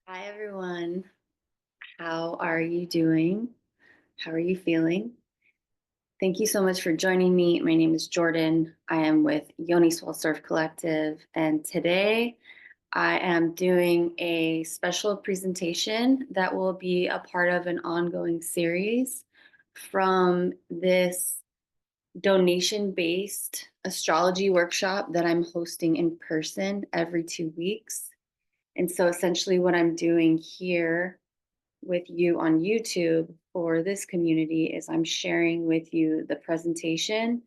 Hi, everyone. How are you doing? How are you feeling? Thank you so much for joining me. My name is Jordan. I am with Yoniswell Surf Collective, and today I am doing a special presentation that will be a part of an ongoing series from this donation-based astrology workshop that I'm hosting in person every 2 weeks. And so essentially what I'm doing here with you on YouTube for this community is I'm sharing with you the presentation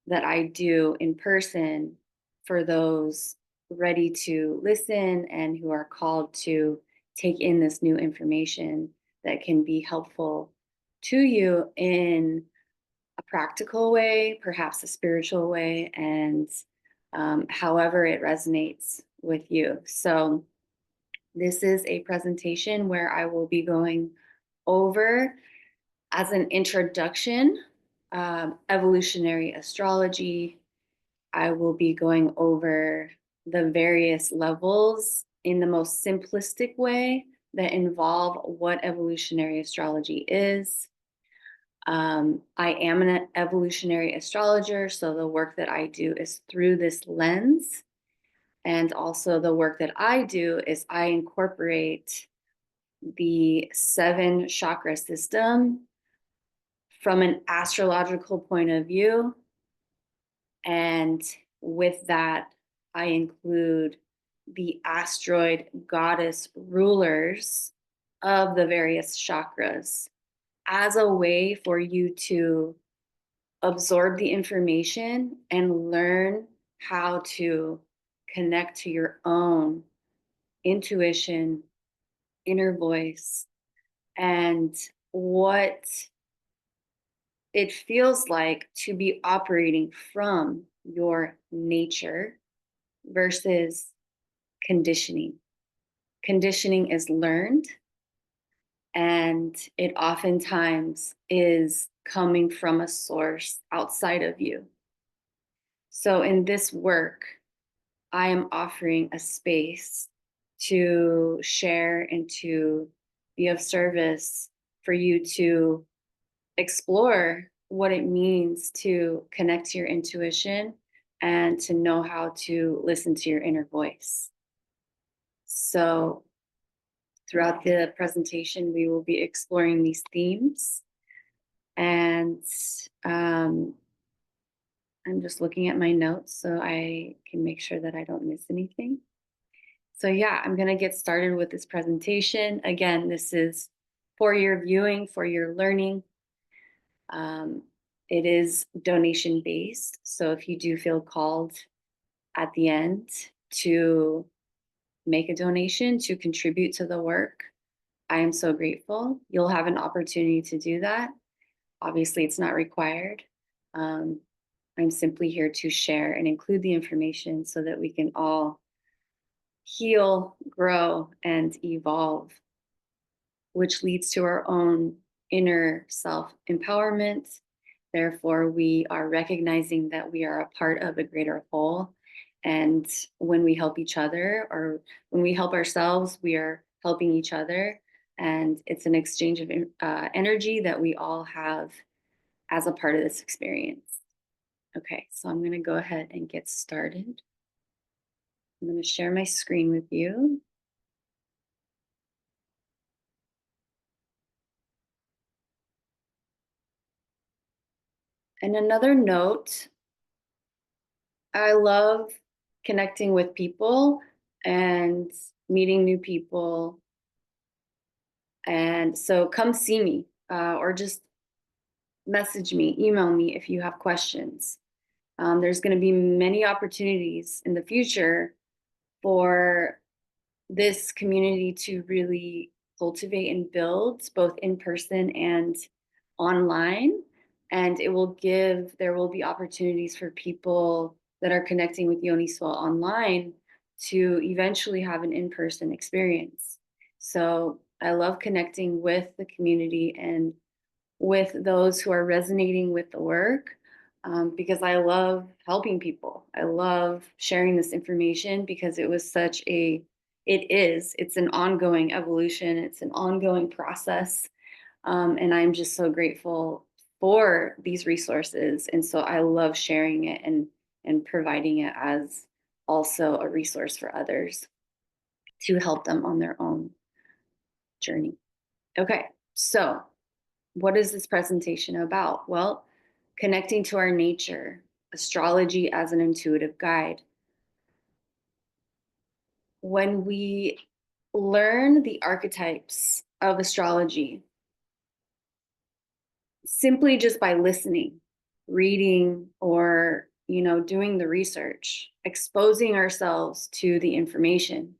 that I do in person for those ready to listen and who are called to take in this new information that can be helpful to you in a practical way, perhaps a spiritual way, and however it resonates with you. So this is a presentation where I will be going over, as an introduction, evolutionary astrology. I will be going over the various levels in the most simplistic way that involve what evolutionary astrology is. I am an evolutionary astrologer, so the work that I do is through this lens. And also, the work that I do is I incorporate the seven chakra system from an astrological point of view. And with that, I include the asteroid goddess rulers of the various chakras as a way for you to absorb the information and learn how to connect to your own intuition, inner voice, and what it feels like to be operating from your nature versus conditioning. Conditioning is learned, and it oftentimes is coming from a source outside of you. So, in this work, I am offering a space to share and to be of service for you to explore what it means to connect to your intuition and to know how to listen to your inner voice. So, throughout the presentation, we will be exploring these themes. And I'm just looking at my notes so I can make sure that I don't miss anything. So, yeah, I'm going to get started with this presentation. Again, this is for your viewing, for your learning. Um, it is donation based. So if you do feel called at the end to make a donation to contribute to the work, I am so grateful. You'll have an opportunity to do that. Obviously, it's not required. Um, I'm simply here to share and include the information so that we can all heal, grow, and evolve, which leads to our own inner self empowerment. Therefore, we are recognizing that we are a part of a greater whole. And when we help each other, or when we help ourselves, we are helping each other. And it's an exchange of energy that we all have as a part of this experience. Okay, so I'm going to go ahead and get started. I'm going to share my screen with you. And another note, I love connecting with people and meeting new people. And so come see me, or just message me, email me if you have questions. There's going to be many opportunities in the future for this community to really cultivate and build both in person and online. And there will be opportunities for people that are connecting with Yoniswell online to eventually have an in-person experience. So I love connecting with the community and with those who are resonating with the work, because I love helping people. I love sharing this information because it it's an ongoing evolution. It's an ongoing process. And I'm just so grateful for these resources. And so I love sharing it and providing it as also a resource for others to help them on their own journey. Okay, so what is this presentation about? Well, connecting to our nature, astrology as an intuitive guide. When we learn the archetypes of astrology, simply just by listening, reading, or doing the research, exposing ourselves to the information,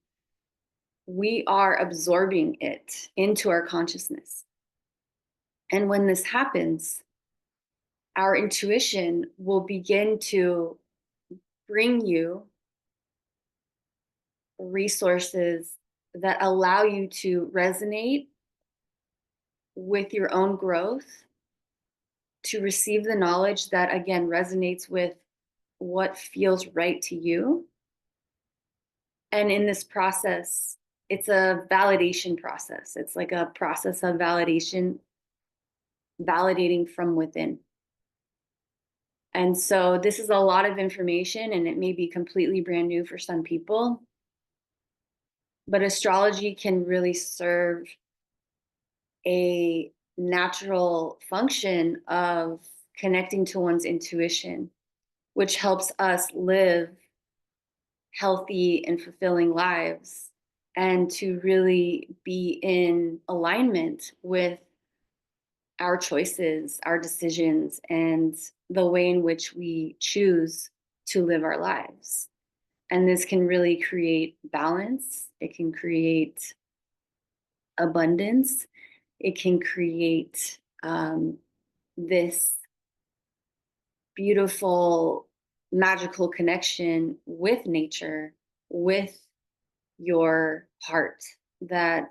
we are absorbing it into our consciousness. And when this happens, our intuition will begin to bring you resources that allow you to resonate with your own growth, to receive the knowledge that, again, resonates with what feels right to you. And in this process, it's a validation process. It's like a process of validation, validating from within. And so this is a lot of information, and it may be completely brand new for some people. But astrology can really serve a natural function of connecting to one's intuition, which helps us live healthy and fulfilling lives, and to really be in alignment with our choices, our decisions, and the way in which we choose to live our lives. And this can really create balance. It can create abundance. It can create this beautiful, magical connection with nature, with your heart, that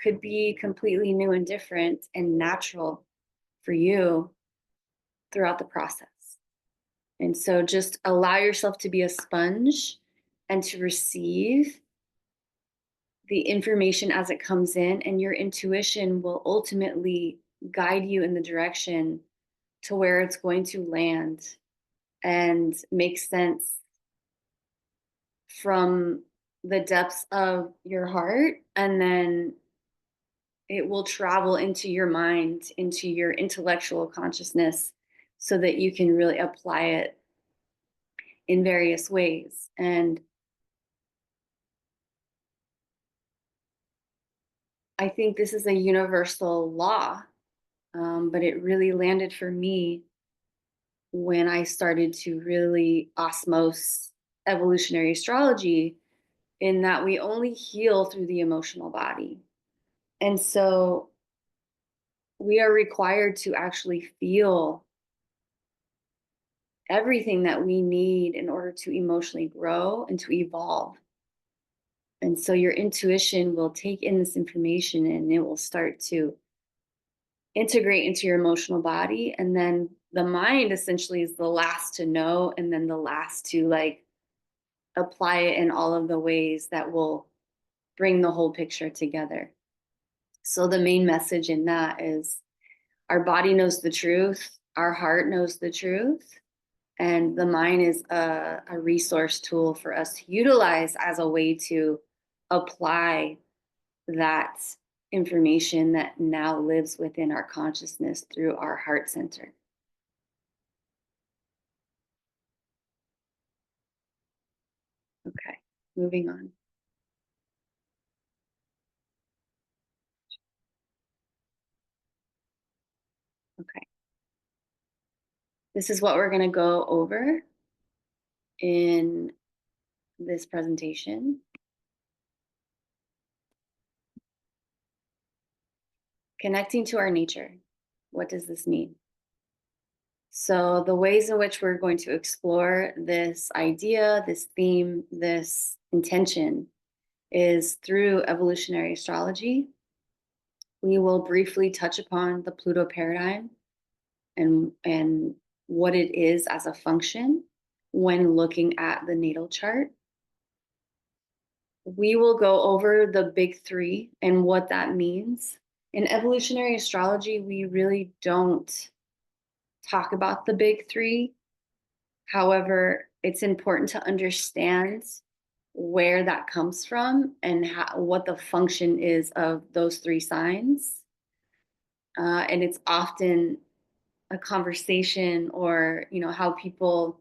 could be completely new and different and natural for you throughout the process. And so just allow yourself to be a sponge and to receive the information as it comes in, and your intuition will ultimately guide you in the direction to where it's going to land and make sense from the depths of your heart. And then it will travel into your mind, into your intellectual consciousness, so that you can really apply it in various ways. And I think this is a universal law, but it really landed for me when I started to really osmose evolutionary astrology, in that we only heal through the emotional body. And so we are required to actually feel everything that we need in order to emotionally grow and to evolve. And so your intuition will take in this information, and it will start to integrate into your emotional body. And then the mind essentially is the last to know, and then the last to apply it in all of the ways that will bring the whole picture together. So the main message in that is, our body knows the truth, our heart knows the truth, and the mind is a resource tool for us to utilize as a way to apply that information that now lives within our consciousness through our heart center. Okay, moving on. Okay. This is what we're going to go over in this presentation. Connecting to our nature. What does this mean? So the ways in which we're going to explore this idea, this theme, this intention is through evolutionary astrology. We will briefly touch upon the Pluto paradigm and what it is as a function when looking at the natal chart. we will go over the big three and what that means. In evolutionary astrology, we really don't talk about the big three. However, it's important to understand where that comes from and what the function is of those three signs. And it's often a conversation, or how people,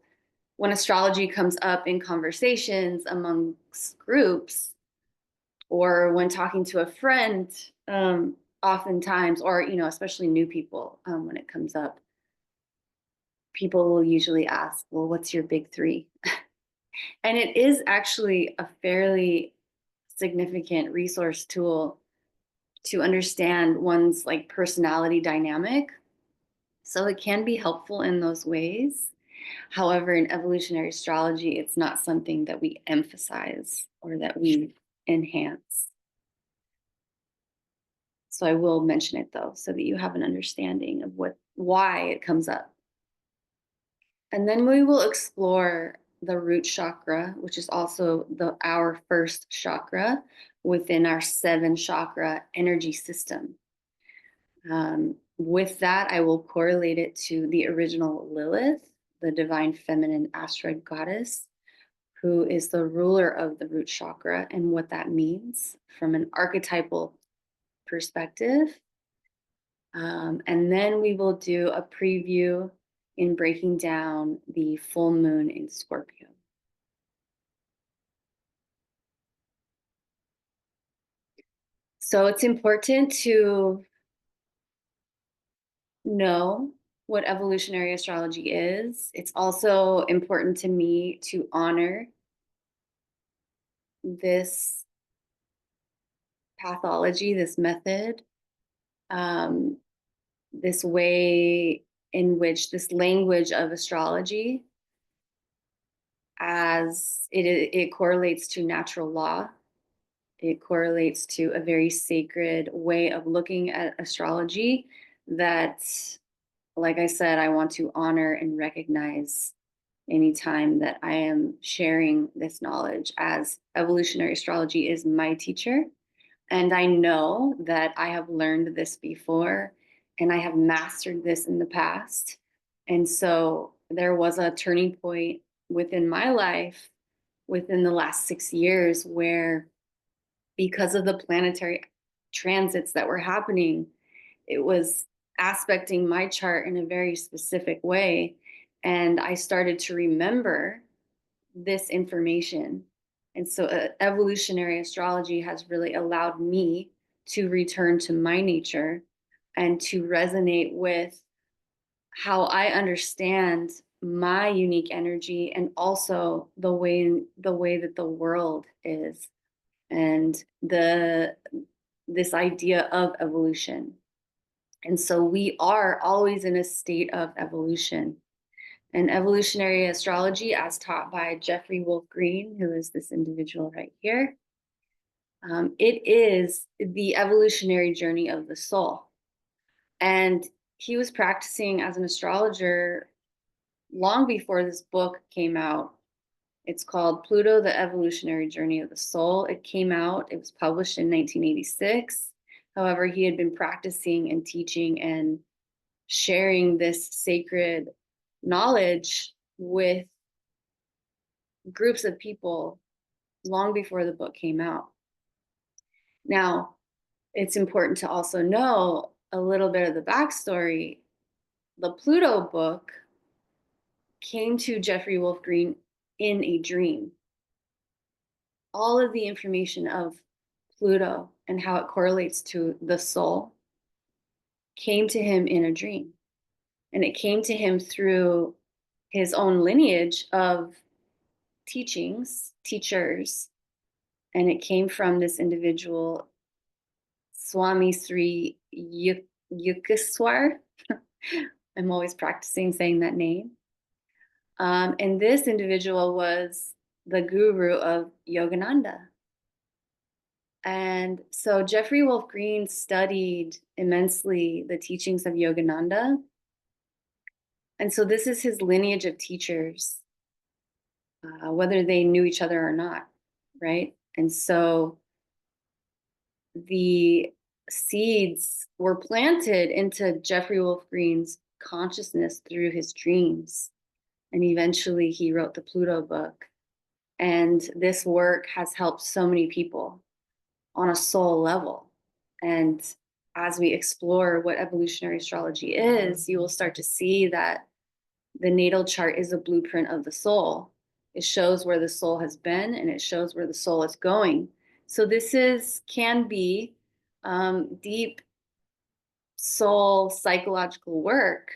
when astrology comes up in conversations amongst groups, or when talking to a friend, oftentimes, or especially new people, when it comes up, people will usually ask, well, what's your big three? And it is actually a fairly significant resource tool to understand one's like personality dynamic. So it can be helpful in those ways. However, in evolutionary astrology, it's not something that we emphasize or that we enhance. So I will mention it though, so that you have an understanding of why it comes up. And then we will explore the root chakra, which is also our first chakra within our 7 chakra energy system. With that, I will correlate it to the original Lilith, the divine feminine asteroid goddess, who is the ruler of the root chakra, and what that means from an archetypal perspective. And then we will do a preview in breaking down the full moon in Scorpio. So it's important to know what evolutionary astrology is. It's also important to me to honor this pathology, this method, this way in which this language of astrology, as it correlates to natural law. It correlates to a very sacred way of looking at astrology that, like I said, I want to honor and recognize anytime that I am sharing this knowledge, as evolutionary astrology is my teacher. And I know that I have learned this before and I have mastered this in the past. And so there was a turning point within my life within the last 6 years where, because of the planetary transits that were happening, it was aspecting my chart in a very specific way. And I started to remember this information. And so evolutionary astrology has really allowed me to return to my nature and to resonate with how I understand my unique energy, and also the way that the world is, and this idea of evolution. And so we are always in a state of evolution. And evolutionary astrology, as taught by Jeffrey Wolf Green, who is this individual right here, it is the evolutionary journey of the soul. And he was practicing as an astrologer long before this book came out. It's called Pluto, the Evolutionary Journey of the Soul. It was published in 1986. However, he had been practicing and teaching and sharing this sacred knowledge with groups of people long before the book came out. Now, it's important to also know a little bit of the backstory. The Pluto book came to Jeffrey Wolf Green in a dream. All of the information of Pluto and how it correlates to the soul came to him in a dream. And it came to him through his own lineage of teachers. And it came from this individual, Swami Sri Yukteswar. I'm always practicing saying that name. And this individual was the guru of Yogananda. And so Jeffrey Wolf Green studied immensely the teachings of Yogananda. And so this is his lineage of teachers, whether they knew each other or not, right? And so the seeds were planted into Jeffrey Wolf Green's consciousness through his dreams. And eventually he wrote the Pluto book. And this work has helped so many people on a soul level. And as we explore what evolutionary astrology is, you will start to see that the natal chart is a blueprint of the soul. It shows where the soul has been and it shows where the soul is going. So this can be deep soul psychological work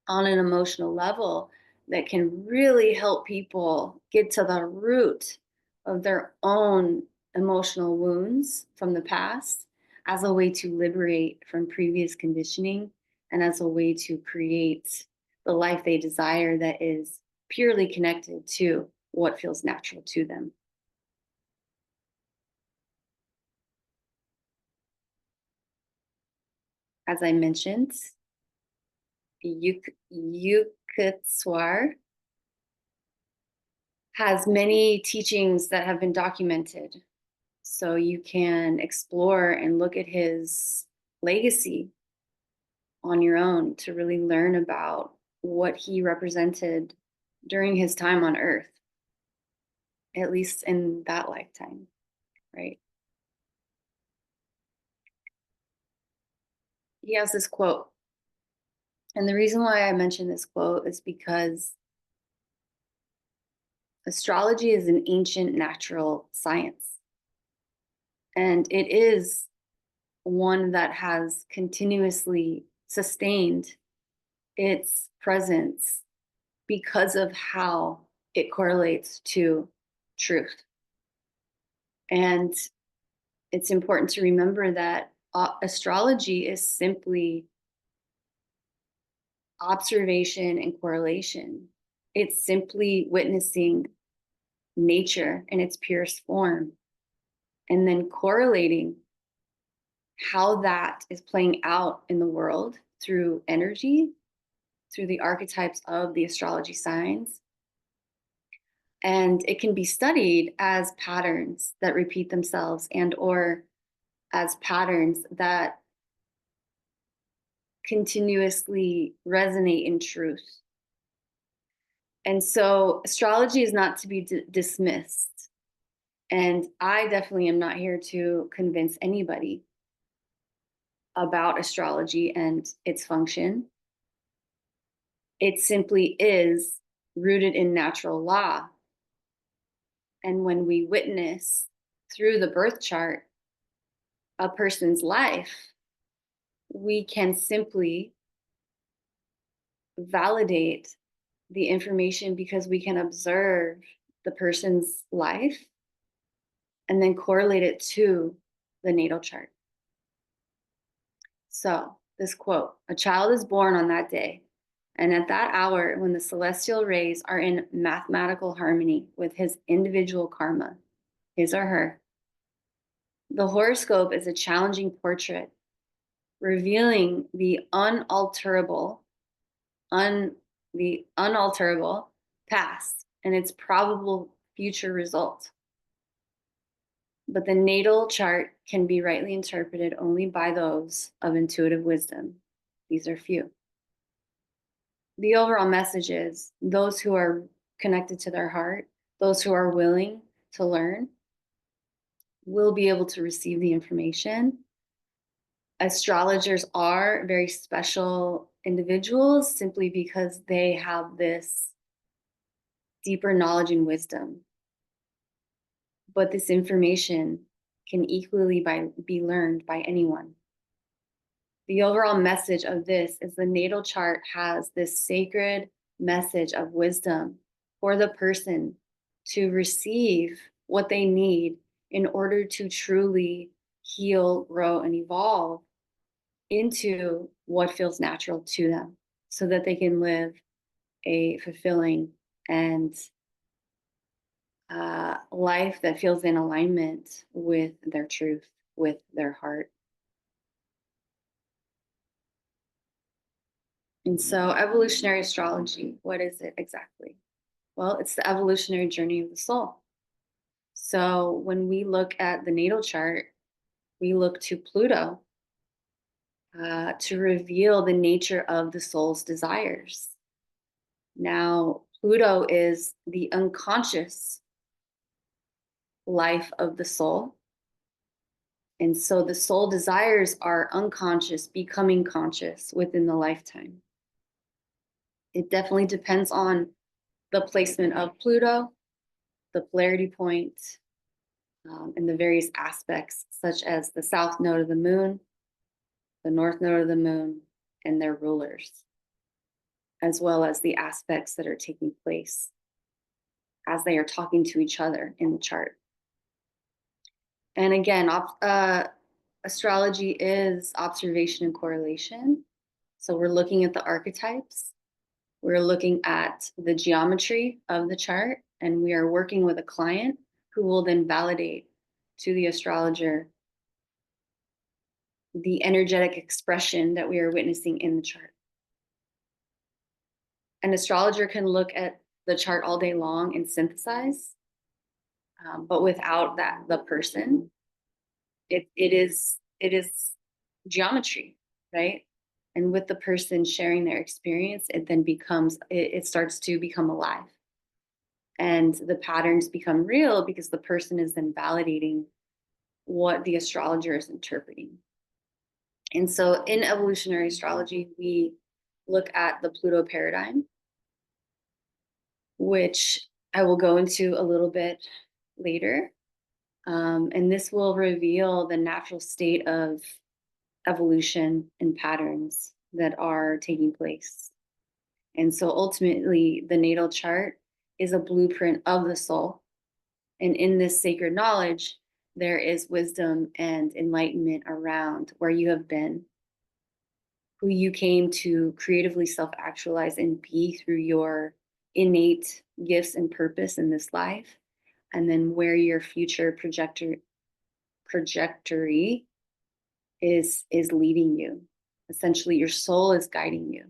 on an emotional level that can really help people get to the root of their own emotional wounds from the past as a way to liberate from previous conditioning and as a way to create the life they desire that is purely connected to what feels natural to them. As I mentioned, Yukteswar has many teachings that have been documented. So you can explore and look at his legacy on your own to really learn about what he represented during his time on Earth, at least in that lifetime, right? He has this quote. And the reason why I mention this quote is because astrology is an ancient natural science. And it is one that has continuously sustained its presence because of how it correlates to truth. And it's important to remember that astrology is simply observation and correlation. It's simply witnessing nature in its purest form and then correlating how that is playing out in the world through energy, through the archetypes of the astrology signs. And it can be studied as patterns that repeat themselves and or as patterns that continuously resonate in truth. And so astrology is not to be dismissed. And I definitely am not here to convince anybody about astrology and its function. It simply is rooted in natural law. And when we witness through the birth chart a person's life, we can simply validate the information because we can observe the person's life and then correlate it to the natal chart. So, this quote, a child is born on that day, and at that hour, when the celestial rays are in mathematical harmony with his individual karma, his or her, the horoscope is a challenging portrait revealing the unalterable past and its probable future result. But the natal chart can be rightly interpreted only by those of intuitive wisdom. These are few. The overall message is those who are connected to their heart, those who are willing to learn, will be able to receive the information. Astrologers are very special individuals simply because they have this deeper knowledge and wisdom. But this information can equally be learned by anyone. The overall message of this is the natal chart has this sacred message of wisdom for the person to receive what they need in order to truly heal, grow, and evolve into what feels natural to them so that they can live a fulfilling and life that feels in alignment with their truth, with their heart. And so, evolutionary astrology, what is it exactly? Well, it's the evolutionary journey of the soul. So when we look at the natal chart, we look to Pluto to reveal the nature of the soul's desires. Now, Pluto is the unconscious life of the soul. And so the soul desires are unconscious, becoming conscious within the lifetime. It definitely depends on the placement of Pluto, the polarity point, and the various aspects, such as the south node of the moon, the north node of the moon, and their rulers, as well as the aspects that are taking place as they are talking to each other in the chart. And again, astrology is observation and correlation. So we're looking at the archetypes, we're looking at the geometry of the chart, and we are working with a client who will then validate to the astrologer the energetic expression that we are witnessing in the chart. An astrologer can look at the chart all day long and synthesize, but without the person, it is geometry, right? And with the person sharing their experience, it then it starts to become alive. And the patterns become real because the person is then validating what the astrologer is interpreting. And so in evolutionary astrology, we look at the Pluto paradigm, which I will go into a little bit later. And this will reveal the natural state of evolution and patterns that are taking place. And so ultimately, the natal chart is a blueprint of the soul. And in this sacred knowledge, there is wisdom and enlightenment around where you have been, who you came to creatively self-actualize and be through your innate gifts and purpose in this life, and then where your future trajectory is leading you. Essentially, your soul is guiding you.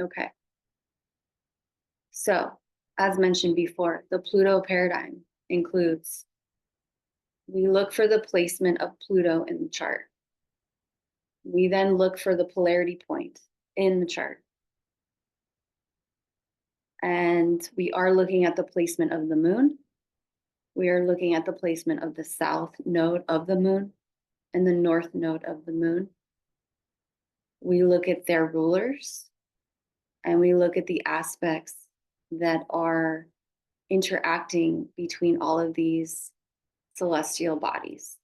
Okay. So, as mentioned before, the Pluto paradigm includes, we look for the placement of Pluto in the chart. We then look for the polarity point in the chart. And we are looking at the placement of the moon. We are looking at the placement of the south node of the moon and the north node of the moon. We look at their rulers, and we look at the aspects that are interacting between all of these celestial bodies.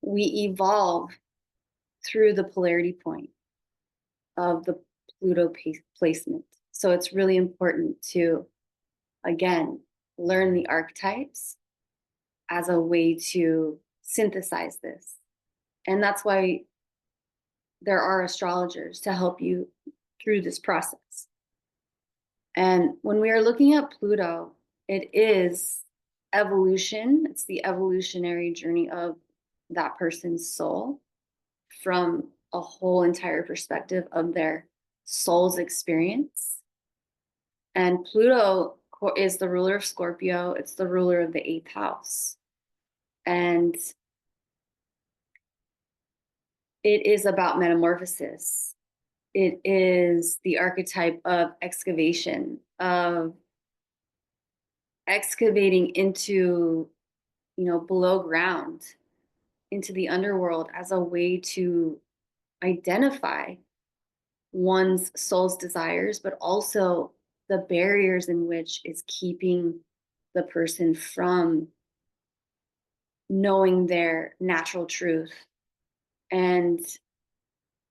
We evolve through the polarity point of the Pluto placement. So it's really important to, again, learn the archetypes as a way to synthesize this. And that's why there are astrologers to help you through this process. And when we are looking at Pluto, it is evolution. It's the evolutionary journey of that person's soul from a whole entire perspective of their soul's experience. And Pluto is the ruler of Scorpio. It's the ruler of the 8th house. And it is about metamorphosis. It is the archetype of excavation, of excavating into, below ground, into the underworld as a way to identify one's soul's desires, but also the barriers in which is keeping the person from knowing their natural truth and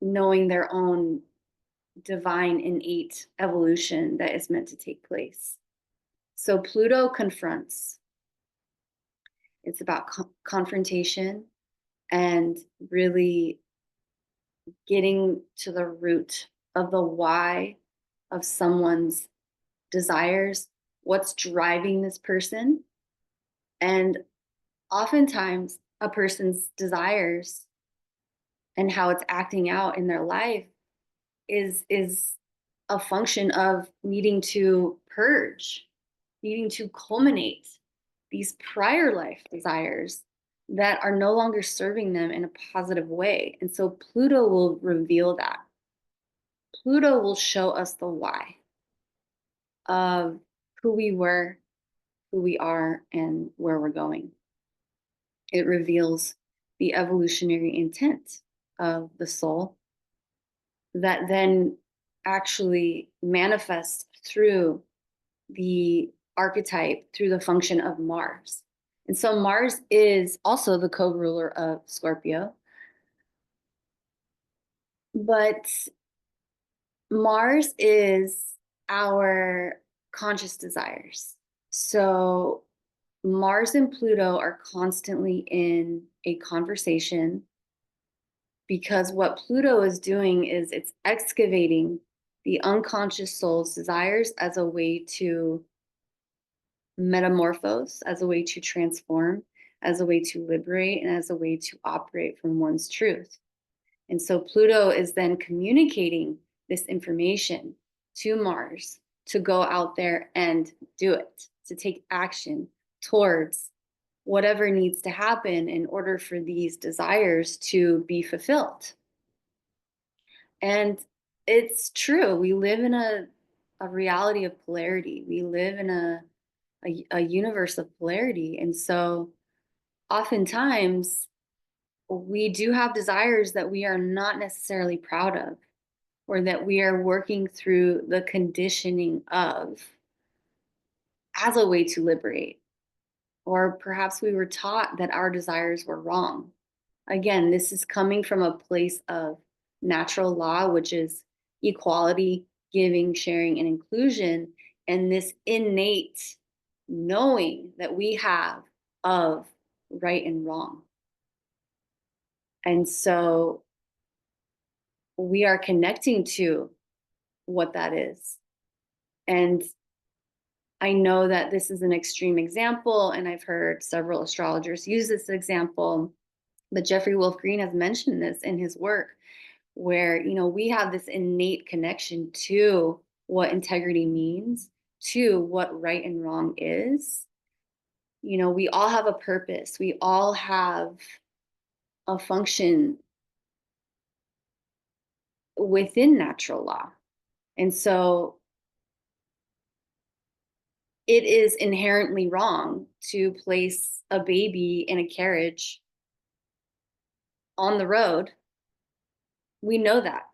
knowing their own divine innate evolution that is meant to take place. So Pluto confronts. It's about confrontation and really getting to the root of the why of someone's desires, what's driving this person. And oftentimes a person's desires and how it's acting out in their life is a function of needing to purge, needing to culminate these prior life desires that are no longer serving them in a positive way. And so Pluto will reveal that. Pluto will show us the why of who we were, who we are, and where we're going. It reveals the evolutionary intent of the soul that then actually manifests through the archetype, through the function of Mars. And so Mars is also the co-ruler of Scorpio. But Mars is our conscious desires. So Mars and Pluto are constantly in a conversation because what Pluto is doing is it's excavating the unconscious soul's desires as a way to metamorphose, as a way to transform, as a way to liberate, and as a way to operate from one's truth. And so Pluto is then communicating this information to Mars to go out there and do it, to take action towards whatever needs to happen in order for these desires to be fulfilled. And it's true. We live in a reality of polarity. We live in a universe of polarity. And so oftentimes we do have desires that we are not necessarily proud of, or that we are working through the conditioning of as a way to liberate. Or perhaps we were taught that our desires were wrong. Again, this is coming from a place of natural law, which is equality, giving, sharing, and inclusion, and this innate knowing that we have of right and wrong. And so we are connecting to what that is. And I know that this is an extreme example, and I've heard several astrologers use this example, but Jeffrey Wolf Green has mentioned this in his work, where, we have this innate connection to what integrity means, to what right and wrong is. We all have a purpose. We all have a function within natural law. And so it is inherently wrong to place a baby in a carriage on the road. We know that,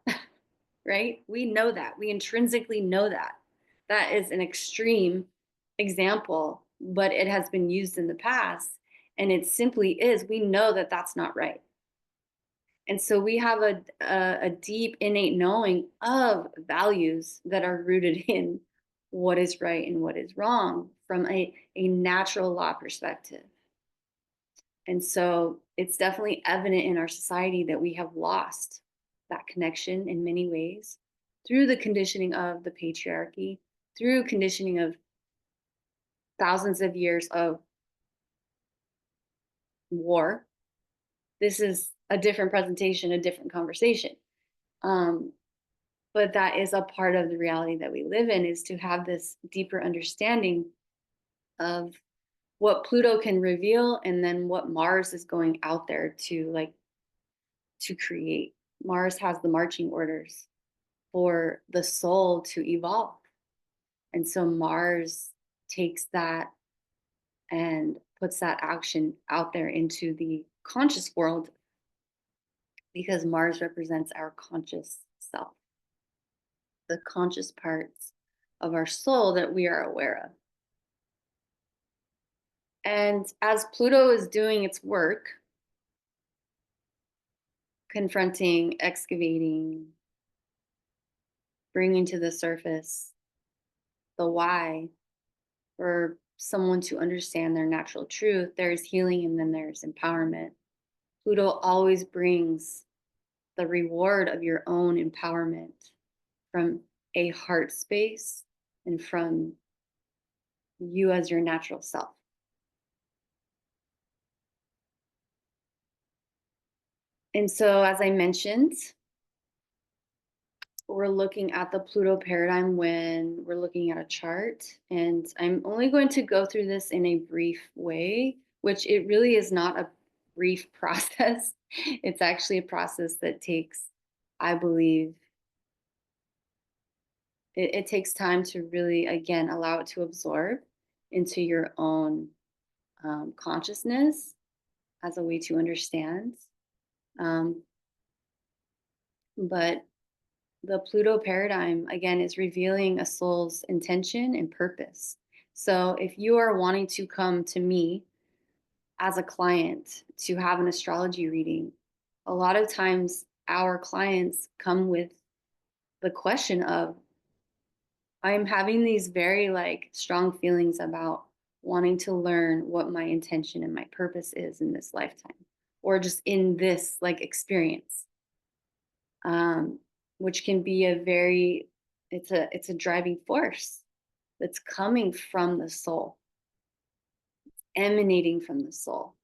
right? We know that. We intrinsically know that. That is an extreme example, but it has been used in the past. And it simply is, we know that that's not right. And so we have a deep innate knowing of values that are rooted in what is right and what is wrong from a natural law perspective. And so it's definitely evident in our society that we have lost that connection in many ways through the conditioning of the patriarchy, through conditioning of thousands of years of war. This is a different presentation, a different conversation. But that is a part of the reality that we live in, is to have this deeper understanding of what Pluto can reveal, and then what Mars is going out there to create. Mars has the marching orders for the soul to evolve. And so Mars takes that and puts that action out there into the conscious world, because Mars represents our conscious self, the conscious parts of our soul that we are aware of. And as Pluto is doing its work, confronting, excavating, bringing to the surface the why, for someone to understand their natural truth, there's healing and then there's empowerment. Pluto always brings the reward of your own empowerment from a heart space and from you as your natural self. And so, as I mentioned, we're looking at the Pluto paradigm when we're looking at a chart. And I'm only going to go through this in a brief way, which it really is not a brief process. It's actually a process that takes, I believe, it takes time to really, again, allow it to absorb into your own consciousness as a way to understand. Um, but the Pluto paradigm, again, is revealing a soul's intention and purpose. So if you are wanting to come to me as a client to have an astrology reading, a lot of times our clients come with the question of, I'm having these very like strong feelings about wanting to learn what my intention and my purpose is in this lifetime, or just in this like experience. Which can be a very, it's a driving force that's coming from the soul, emanating from the soul.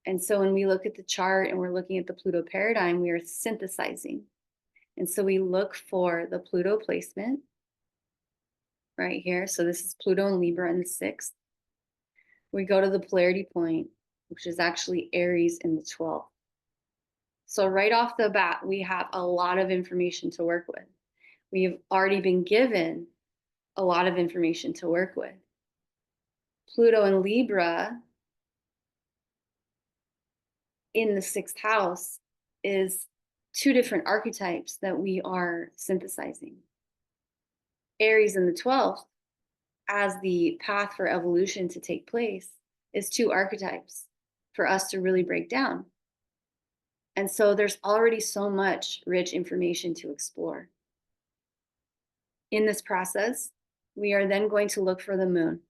And so when we look at the chart and we're looking at the Pluto paradigm, we are synthesizing. And so we look for the Pluto placement right here. So this is Pluto and Libra in the 6th. We go to the polarity point, which is actually Aries in the 12th. So right off the bat, we have a lot of information to work with. We've already been given a lot of information to work with. Pluto and Libra in the 6th house is two different archetypes that we are synthesizing. Aries in the 12th, as the path for evolution to take place, is two archetypes for us to really break down. And so there's already so much rich information to explore. In this process, we are then going to look for the moon.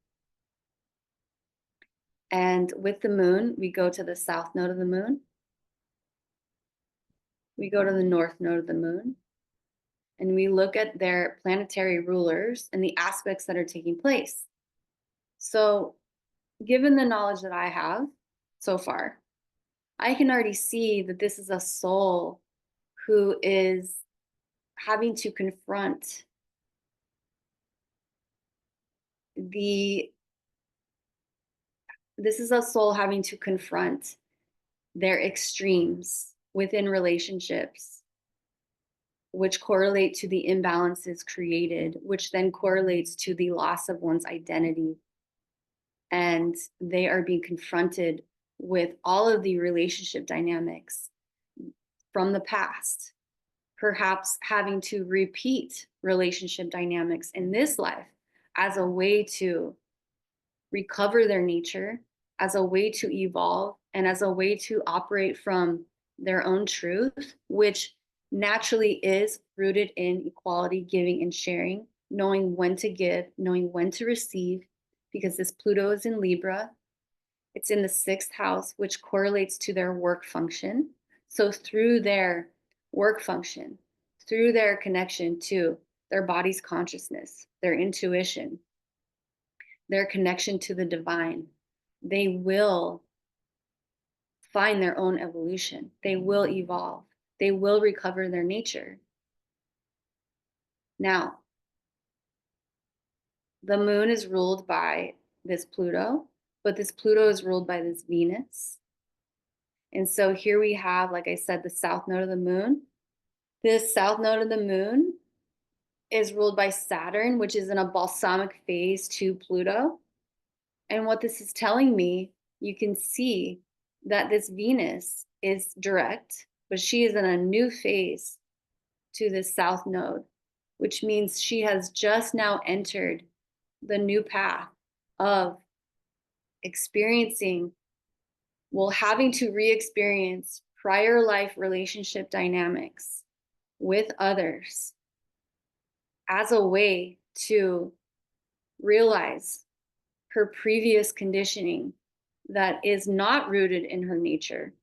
And with the moon, we go to the south node of the moon. We go to the north node of the moon. And we look at their planetary rulers and the aspects that are taking place. So, given the knowledge that I have so far, I can already see that this is a soul who is having to confront this is a soul having to confront their extremes within relationships, which correlate to the imbalances created, which then correlates to the loss of one's identity. And they are being confronted with all of the relationship dynamics from the past, perhaps having to repeat relationship dynamics in this life as a way to recover their nature, as a way to evolve, and as a way to operate from their own truth, which naturally is rooted in equality, giving, and sharing, knowing when to give, knowing when to receive, because this Pluto is in Libra. It's in the 6th house, which correlates to their work function. So through their work function, through their connection to their body's consciousness, their intuition, their connection to the divine, they will find their own evolution. They will evolve. They will recover their nature. Now, the moon is ruled by this Pluto, but this Pluto is ruled by this Venus. And so here we have, like I said, the south node of the moon. This south node of the moon is ruled by Saturn, which is in a balsamic phase to Pluto. And what this is telling me, you can see that this Venus is direct, but she is in a new phase to this south node, which means she has just now entered the new path of experiencing, well, having to re-experience prior life relationship dynamics with others as a way to realize her previous conditioning that is not rooted in her nature.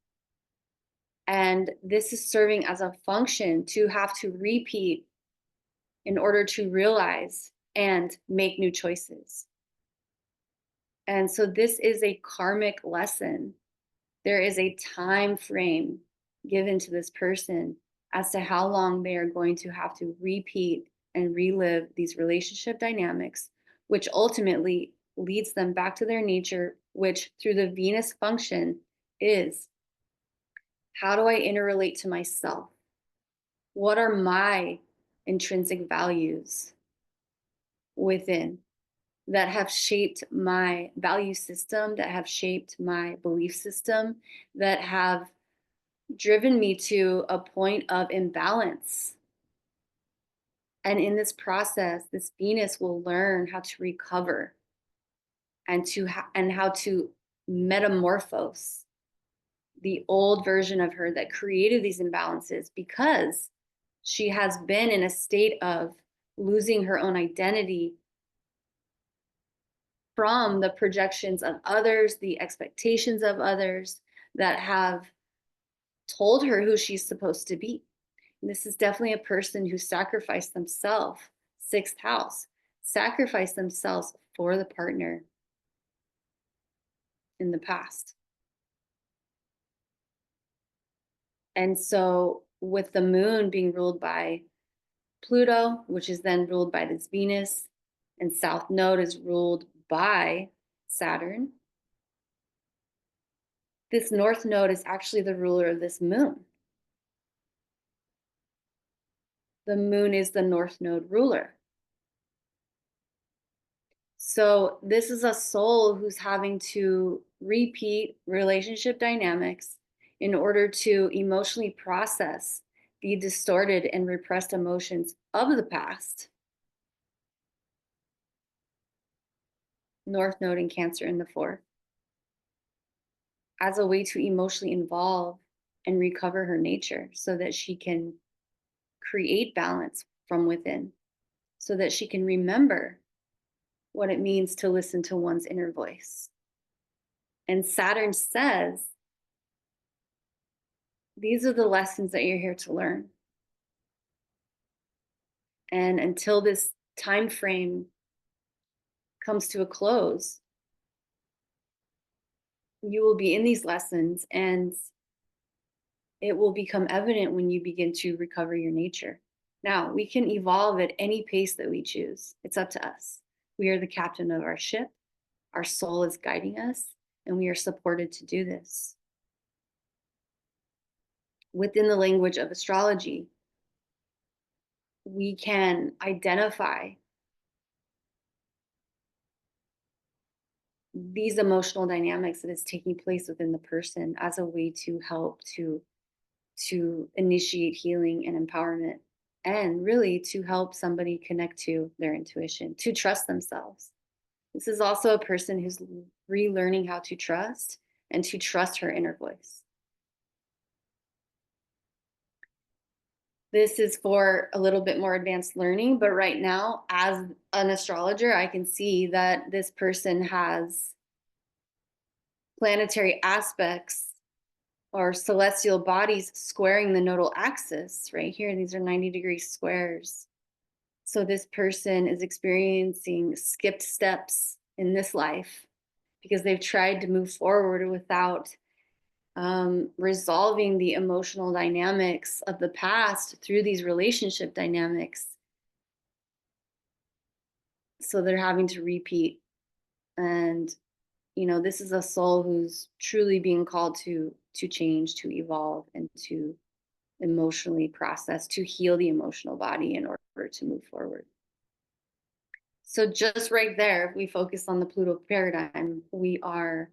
And this is serving as a function to have to repeat in order to realize and make new choices. And so this is a karmic lesson. There is a time frame given to this person as to how long they are going to have to repeat and relive these relationship dynamics, which ultimately leads them back to their nature, which through the Venus function is, how do I interrelate to myself? What are my intrinsic values within that have shaped my value system, that have shaped my belief system, that have driven me to a point of imbalance? And in this process, this Venus will learn how to recover and and how to metamorphose the old version of her that created these imbalances, because she has been in a state of losing her own identity from the projections of others, the expectations of others that have told her who she's supposed to be. And this is definitely a person who sacrificed themselves, sixth house, sacrificed themselves for the partner in the past. And so, with the moon being ruled by Pluto, which is then ruled by this Venus, and South Node is ruled by Saturn, this North Node is actually the ruler of this moon. The moon is the North Node ruler. So this is a soul who's having to repeat relationship dynamics in order to emotionally process the distorted and repressed emotions of the past. North Node in Cancer in the fourth, as a way to emotionally involve and recover her nature so that she can create balance from within, so that she can remember what it means to listen to one's inner voice. And Saturn says, these are the lessons that you're here to learn. And until this time frame comes to a close, you will be in these lessons, and it will become evident when you begin to recover your nature. Now, we can evolve at any pace that we choose. It's up to us. We are the captain of our ship. Our soul is guiding us, and we are supported to do this. Within the language of astrology, we can identify these emotional dynamics that is taking place within the person as a way to help to initiate healing and empowerment, and really to help somebody connect to their intuition, to trust themselves. This is also a person who's relearning how to trust and to trust her inner voice. This is for a little bit more advanced learning, but right now, as an astrologer, I can see that this person has planetary aspects or celestial bodies squaring the nodal axis right here. These are 90-degree squares. So this person is experiencing skipped steps in this life because they've tried to move forward without resolving the emotional dynamics of the past through these relationship dynamics. So they're having to repeat. And, this is a soul who's truly being called to change, to evolve, and to emotionally process, to heal the emotional body in order to move forward. So just right there, if we focus on the Pluto paradigm, we are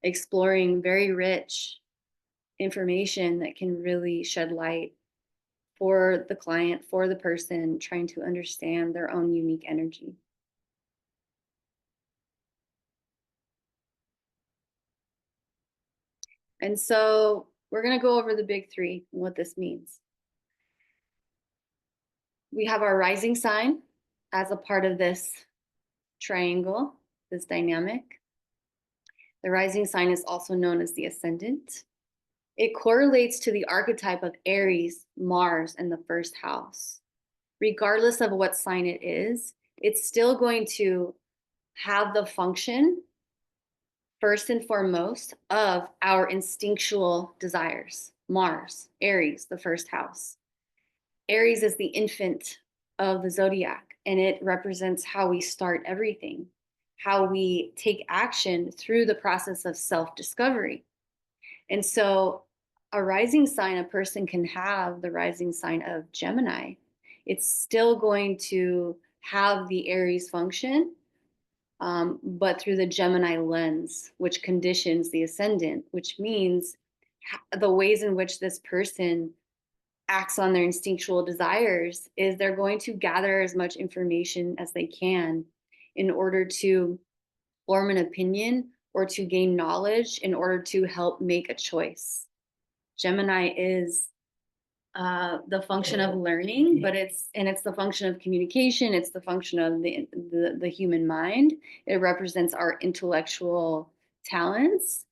exploring very rich information that can really shed light for the client, for the person trying to understand their own unique energy. And so we're going to go over the big three and what this means. We have our rising sign as a part of this triangle, this dynamic. The rising sign is also known as the ascendant. It correlates to the archetype of Aries, Mars, and the first house. Regardless of what sign it is, it's still going to have the function, first and foremost, of our instinctual desires. Mars, Aries, the first house. Aries is the infant of the zodiac, and it represents how we start everything, how we take action through the process of self-discovery. And so a rising sign, a person can have the rising sign of Gemini. It's still going to have the Aries function, but through the Gemini lens, which conditions the ascendant, which means the ways in which this person acts on their instinctual desires is they're going to gather as much information as they can in order to form an opinion or to gain knowledge in order to help make a choice. Gemini is the function of learning, but it's the function of communication. It's the function of the human mind. It represents our intellectual talents.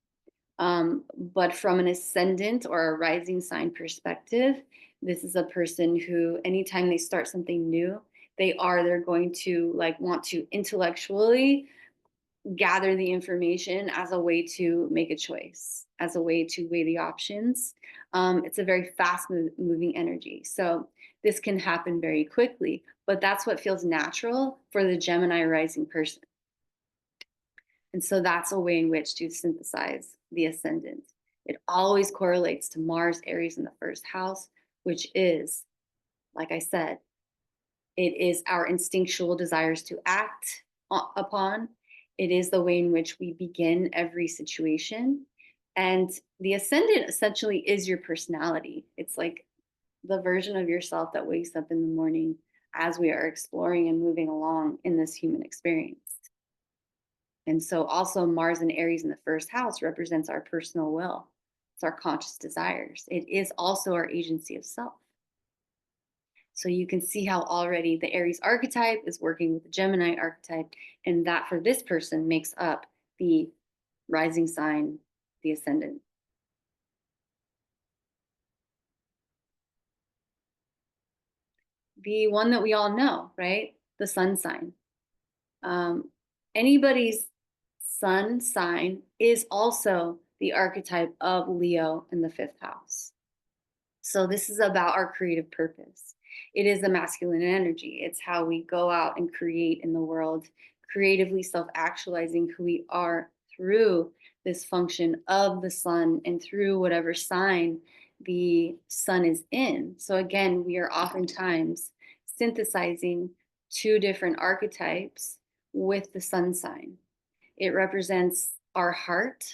But from an ascendant or a rising sign perspective, this is a person who, anytime they start something new, they're going to like want to intellectually gather the information as a way to make a choice, as a way to weigh the options. It's a very fast moving energy. So this can happen very quickly, but that's what feels natural for the Gemini rising person. And so that's a way in which to synthesize the ascendant. It always correlates to Mars, Aries in the first house, which is, like I said, it is our instinctual desires to act upon. It is the way in which we begin every situation. And the ascendant essentially is your personality. It's like the version of yourself that wakes up in the morning as we are exploring and moving along in this human experience. And so also Mars and Aries in the first house represents our personal will. It's our conscious desires. It is also our agency of self. So you can see how already the Aries archetype is working with the Gemini archetype, and that for this person makes up the rising sign, the ascendant. The one that we all know, right? The sun sign. Anybody's sun sign is also the archetype of Leo in the fifth house. So this is about our creative purpose. It is the masculine energy. It's how we go out and create in the world, creatively self-actualizing who we are through this function of the sun and through whatever sign the sun is in. So again, we are oftentimes synthesizing two different archetypes with the sun sign. It represents our heart,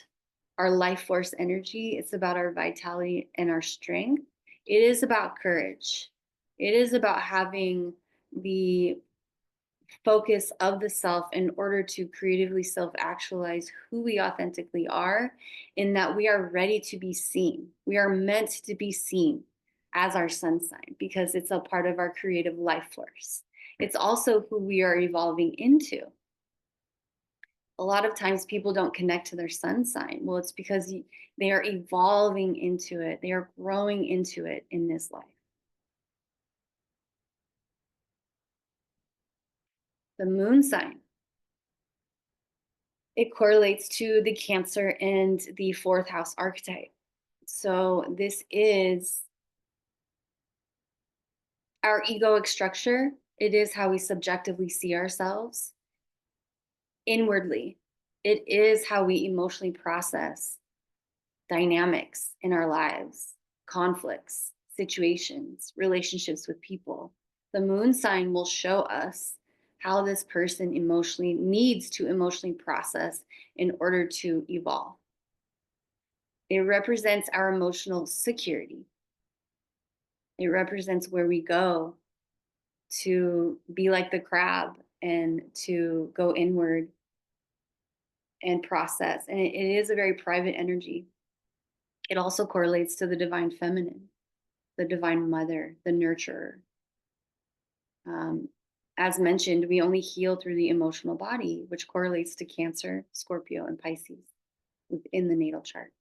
our life force energy. It's about our vitality and our strength. It is about courage. It is about having the focus of the self in order to creatively self-actualize who we authentically are, in that we are ready to be seen. We are meant to be seen as our sun sign because it's a part of our creative life force. It's also who we are evolving into. A lot of times people don't connect to their sun sign. Well, it's because they are evolving into it. They are growing into it in this life. The moon sign. It correlates to the Cancer and the fourth house archetype. So this is our egoic structure. It is how we subjectively see ourselves inwardly. It is how we emotionally process dynamics in our lives, conflicts, situations, relationships with people. The moon sign will show us how this person emotionally needs to emotionally process in order to evolve. It represents our emotional security. It represents where we go to be like the crab and to go inward and process. And it is a very private energy. It also correlates to the divine feminine, the divine mother, the nurturer. As mentioned, we only heal through the emotional body, which correlates to Cancer, Scorpio, and Pisces within the natal chart.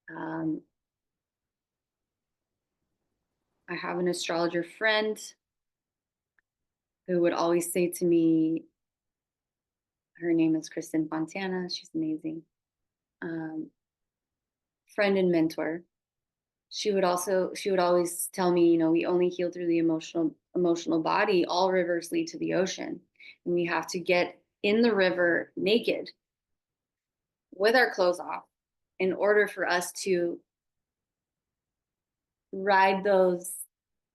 I have an astrologer friend who would always say to me, her name is Kristen Fontana. She's amazing. Friend and mentor. she would always tell me, we only heal through the emotional body. All rivers lead to the ocean, and we have to get in the river naked with our clothes off in order for us to ride those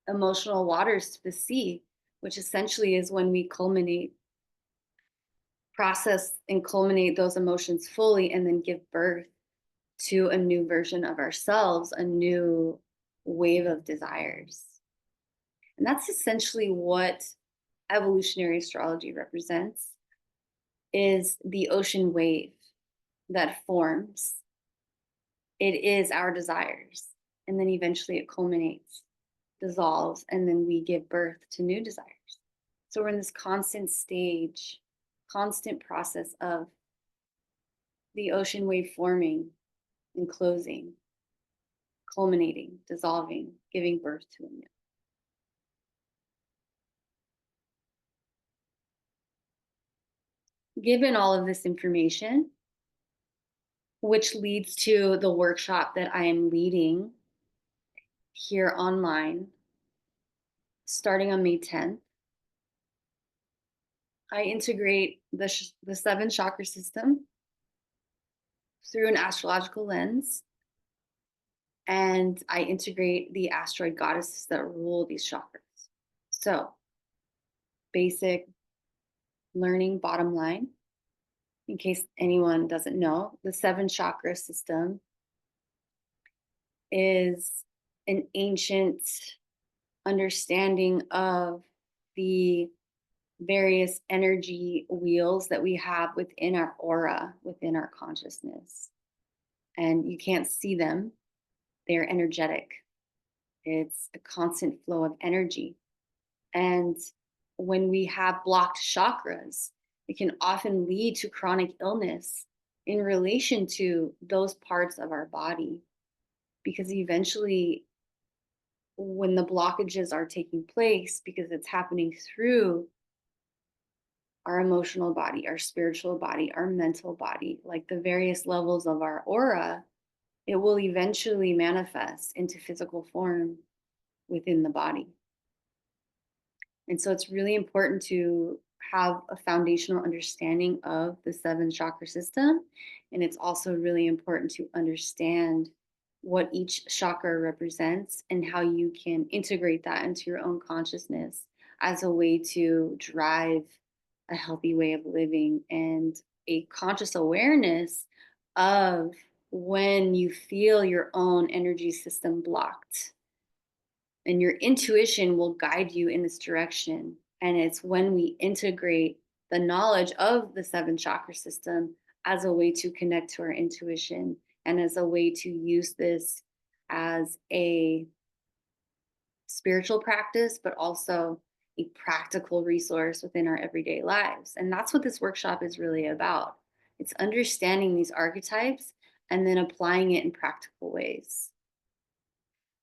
emotional waters to the sea, which essentially is when we process and culminate those emotions fully, and then give birth to a new version of ourselves, a new wave of desires. And that's essentially what evolutionary astrology represents, is the ocean wave that forms. It is our desires, and then eventually it culminates, dissolves, and then we give birth to new desires. So we're in this constant process of the ocean wave forming and closing, culminating, dissolving, giving birth to a new. Given all of this information, which leads to the workshop that I am leading here online, starting on May 10th, I integrate the 7 chakra system through an astrological lens, and I integrate the asteroid goddesses that rule these chakras. So, basic learning bottom line, in case anyone doesn't know, the 7 chakra system is an ancient understanding of the various energy wheels that we have within our aura, within our consciousness. And you can't see them, they're energetic. It's a constant flow of energy. And when we have blocked chakras, it can often lead to chronic illness in relation to those parts of our body. Because eventually, when the blockages are taking place, because it's happening through our emotional body, our spiritual body, our mental body, like the various levels of our aura, it will eventually manifest into physical form within the body. And so it's really important to have a foundational understanding of the 7 chakra system. And it's also really important to understand what each chakra represents and how you can integrate that into your own consciousness as a way to drive a healthy way of living and a conscious awareness of when you feel your own energy system blocked. And your intuition will guide you in this direction. And it's when we integrate the knowledge of the 7 chakra system as a way to connect to our intuition and as a way to use this as a spiritual practice, but also a practical resource within our everyday lives. And that's what this workshop is really about. It's understanding these archetypes and then applying it in practical ways.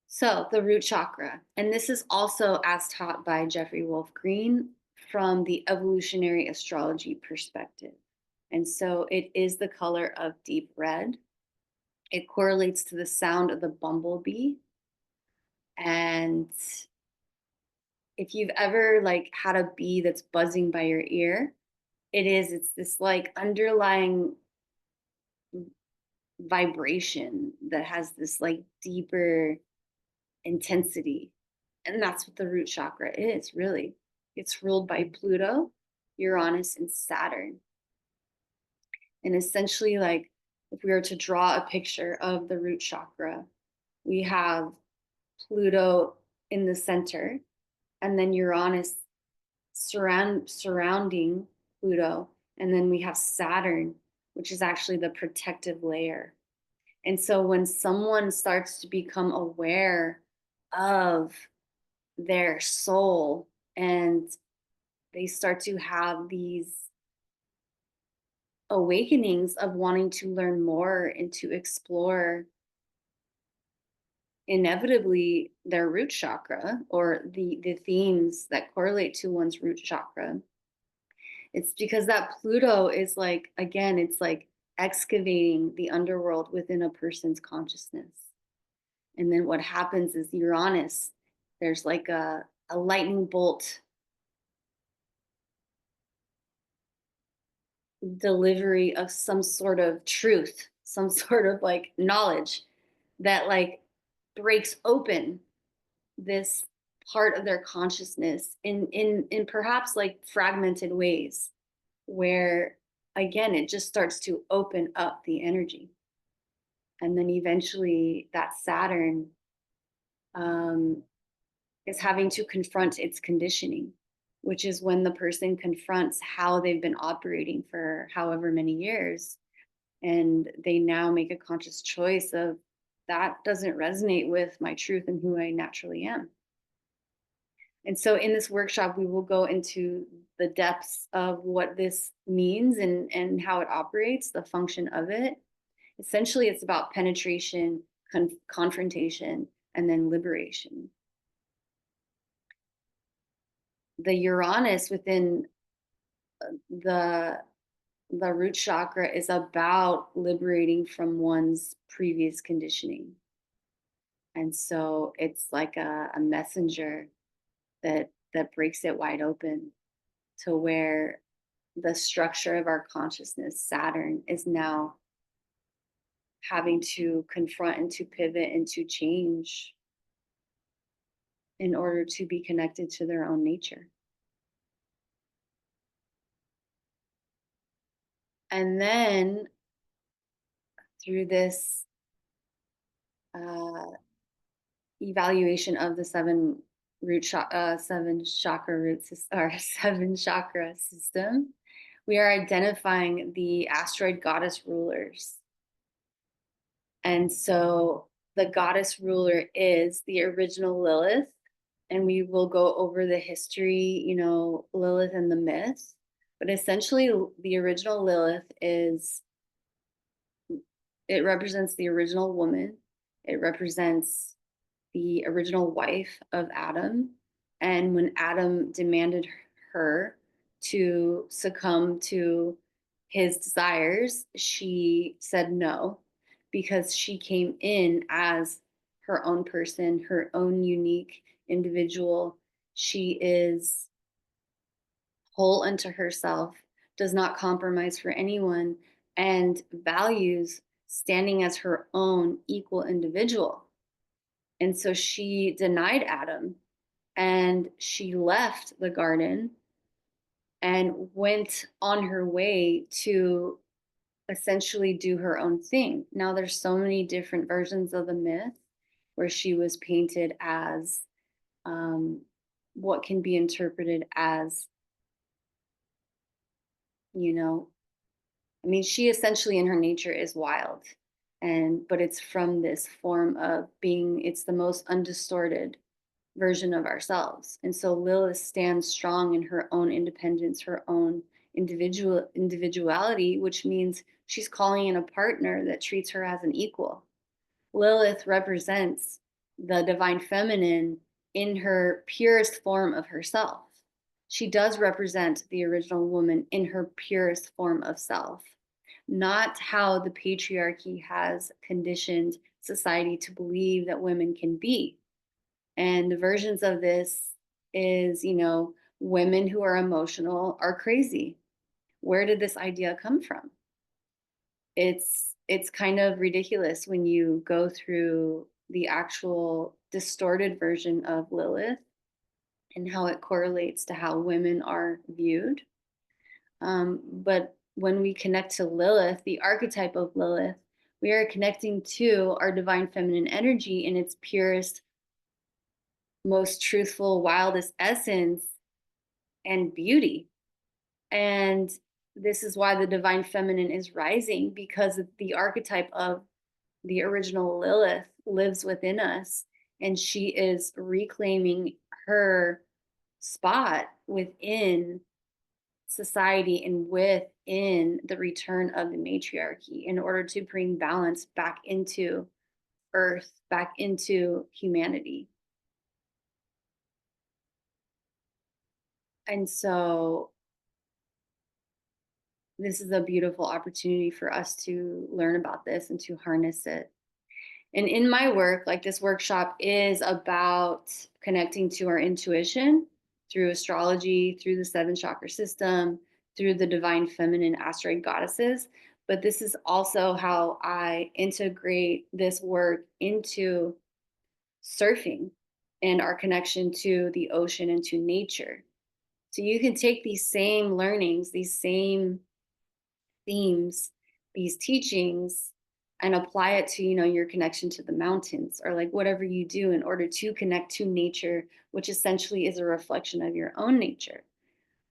So the root chakra, and this is also as taught by Jeffrey Wolf Green from the evolutionary astrology perspective. And so it is the color of deep red. It correlates to the sound of the bumblebee. And if you've ever had a bee that's buzzing by your ear, it's this underlying vibration that has this deeper intensity. And that's what the root chakra is, really. It's ruled by Pluto, Uranus, and Saturn. And essentially, if we were to draw a picture of the root chakra, we have Pluto in the center, and then Uranus surrounding Pluto, and then we have Saturn, which is actually the protective layer. And so when someone starts to become aware of their soul and they start to have these awakenings of wanting to learn more and to explore inevitably their root chakra or the themes that correlate to one's root chakra, it's because that Pluto is it's excavating the underworld within a person's consciousness. And then what happens is Uranus, there's like a lightning bolt delivery of some sort of truth, some sort of like knowledge that like breaks open this part of their consciousness in perhaps like fragmented ways, where again it just starts to open up the energy. And then eventually that Saturn um, is having to confront its conditioning, which is when the person confronts how they've been operating for however many years. And they now make a conscious choice of, that doesn't resonate with my truth and who I naturally am. And so in this workshop, we will go into the depths of what this means and how it operates, the function of it. Essentially, it's about penetration, confrontation, and then liberation. The Uranus within the root chakra is about liberating from one's previous conditioning. And so it's like a messenger that breaks it wide open, to where the structure of our consciousness, Saturn, is now having to confront and to pivot and to change in order to be connected to their own nature. And then through this uh, evaluation of the seven chakra roots, or seven chakra system, we are identifying the asteroid goddess rulers. And so the goddess ruler is the original Lilith, and we will go over the history, Lilith and the myth. But essentially, the original Lilith it represents the original woman. It represents the original wife of Adam. And when Adam demanded her to succumb to his desires, she said no, because she came in as her own person, her own unique individual. She is whole unto herself, does not compromise for anyone, and values standing as her own equal individual. And so she denied Adam, and she left the garden and went on her way to essentially do her own thing. Now, there's so many different versions of the myth where she was painted as what can be interpreted as, she essentially in her nature is wild. But it's from this form of being, it's the most undistorted version of ourselves. And so Lilith stands strong in her own independence, her own individuality, which means she's calling in a partner that treats her as an equal. Lilith represents the divine feminine in her purest form of herself. She does represent the original woman in her purest form of self, not how the patriarchy has conditioned society to believe that women can be. And the versions of this is, women who are emotional are crazy. Where did this idea come from? It's kind of ridiculous when you go through the actual distorted version of Lilith and how it correlates to how women are viewed. But when we connect to Lilith, the archetype of Lilith, we are connecting to our divine feminine energy in its purest, most truthful, wildest essence and beauty. And this is why the divine feminine is rising, because the archetype of the original Lilith lives within us, and she is reclaiming her spot within society and within the return of the matriarchy, in order to bring balance back into earth, back into humanity. And so this is a beautiful opportunity for us to learn about this and to harness it. And in my work, like this workshop is about connecting to our intuition through astrology, through the seven chakra system, through the divine feminine asteroid goddesses. But this is also how I integrate this work into surfing and our connection to the ocean and to nature. So you can take these same learnings, these same themes, these teachings, and apply it to, your connection to the mountains, or like whatever you do in order to connect to nature, which essentially is a reflection of your own nature.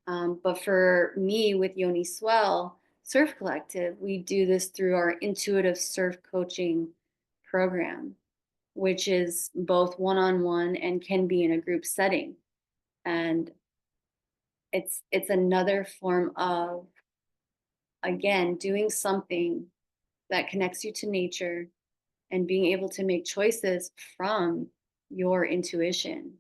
But for me with Yoniswell Surf Collective, we do this through our intuitive surf coaching program, which is both one-on-one and can be in a group setting. And it's another form of, again, doing something that connects you to nature and being able to make choices from your intuition,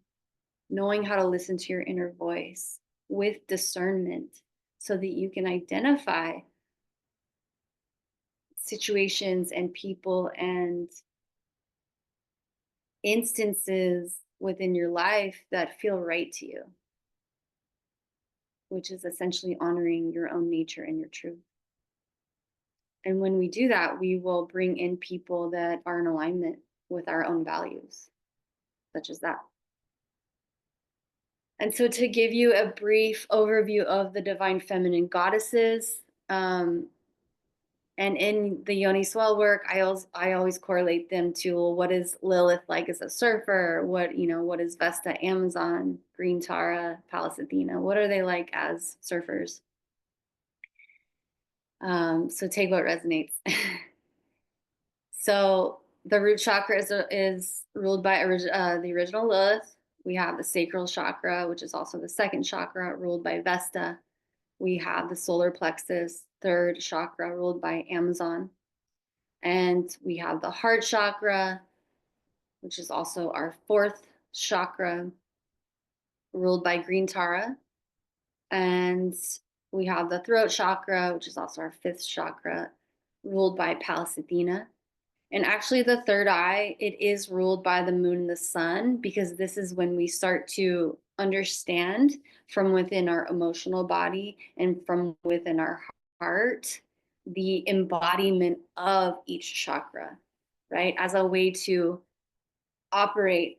knowing how to listen to your inner voice with discernment so that you can identify situations and people and instances within your life that feel right to you, which is essentially honoring your own nature and your truth. And when we do that, we will bring in people that are in alignment with our own values, such as that. And so, to give you a brief overview of the divine feminine goddesses, and in the Yoniswell work, I always correlate them to, well, what is Lilith like as a surfer? What is Vesta, Amazon, Green Tara, Pallas Athena? What are they like as surfers? So take what resonates. So the root chakra is ruled by the original Lilith. We have the sacral chakra, which is also the second chakra, ruled by Vesta. We have the solar plexus, third chakra, ruled by Amazon. And we have the heart chakra, which is also our fourth chakra, ruled by Green Tara. And we have the throat chakra, which is also our fifth chakra, ruled by Pallas Athena. And actually, the third eye, it is ruled by the moon and the sun, because this is when we start to understand from within our emotional body and from within our heart the embodiment of each chakra, right? As a way to operate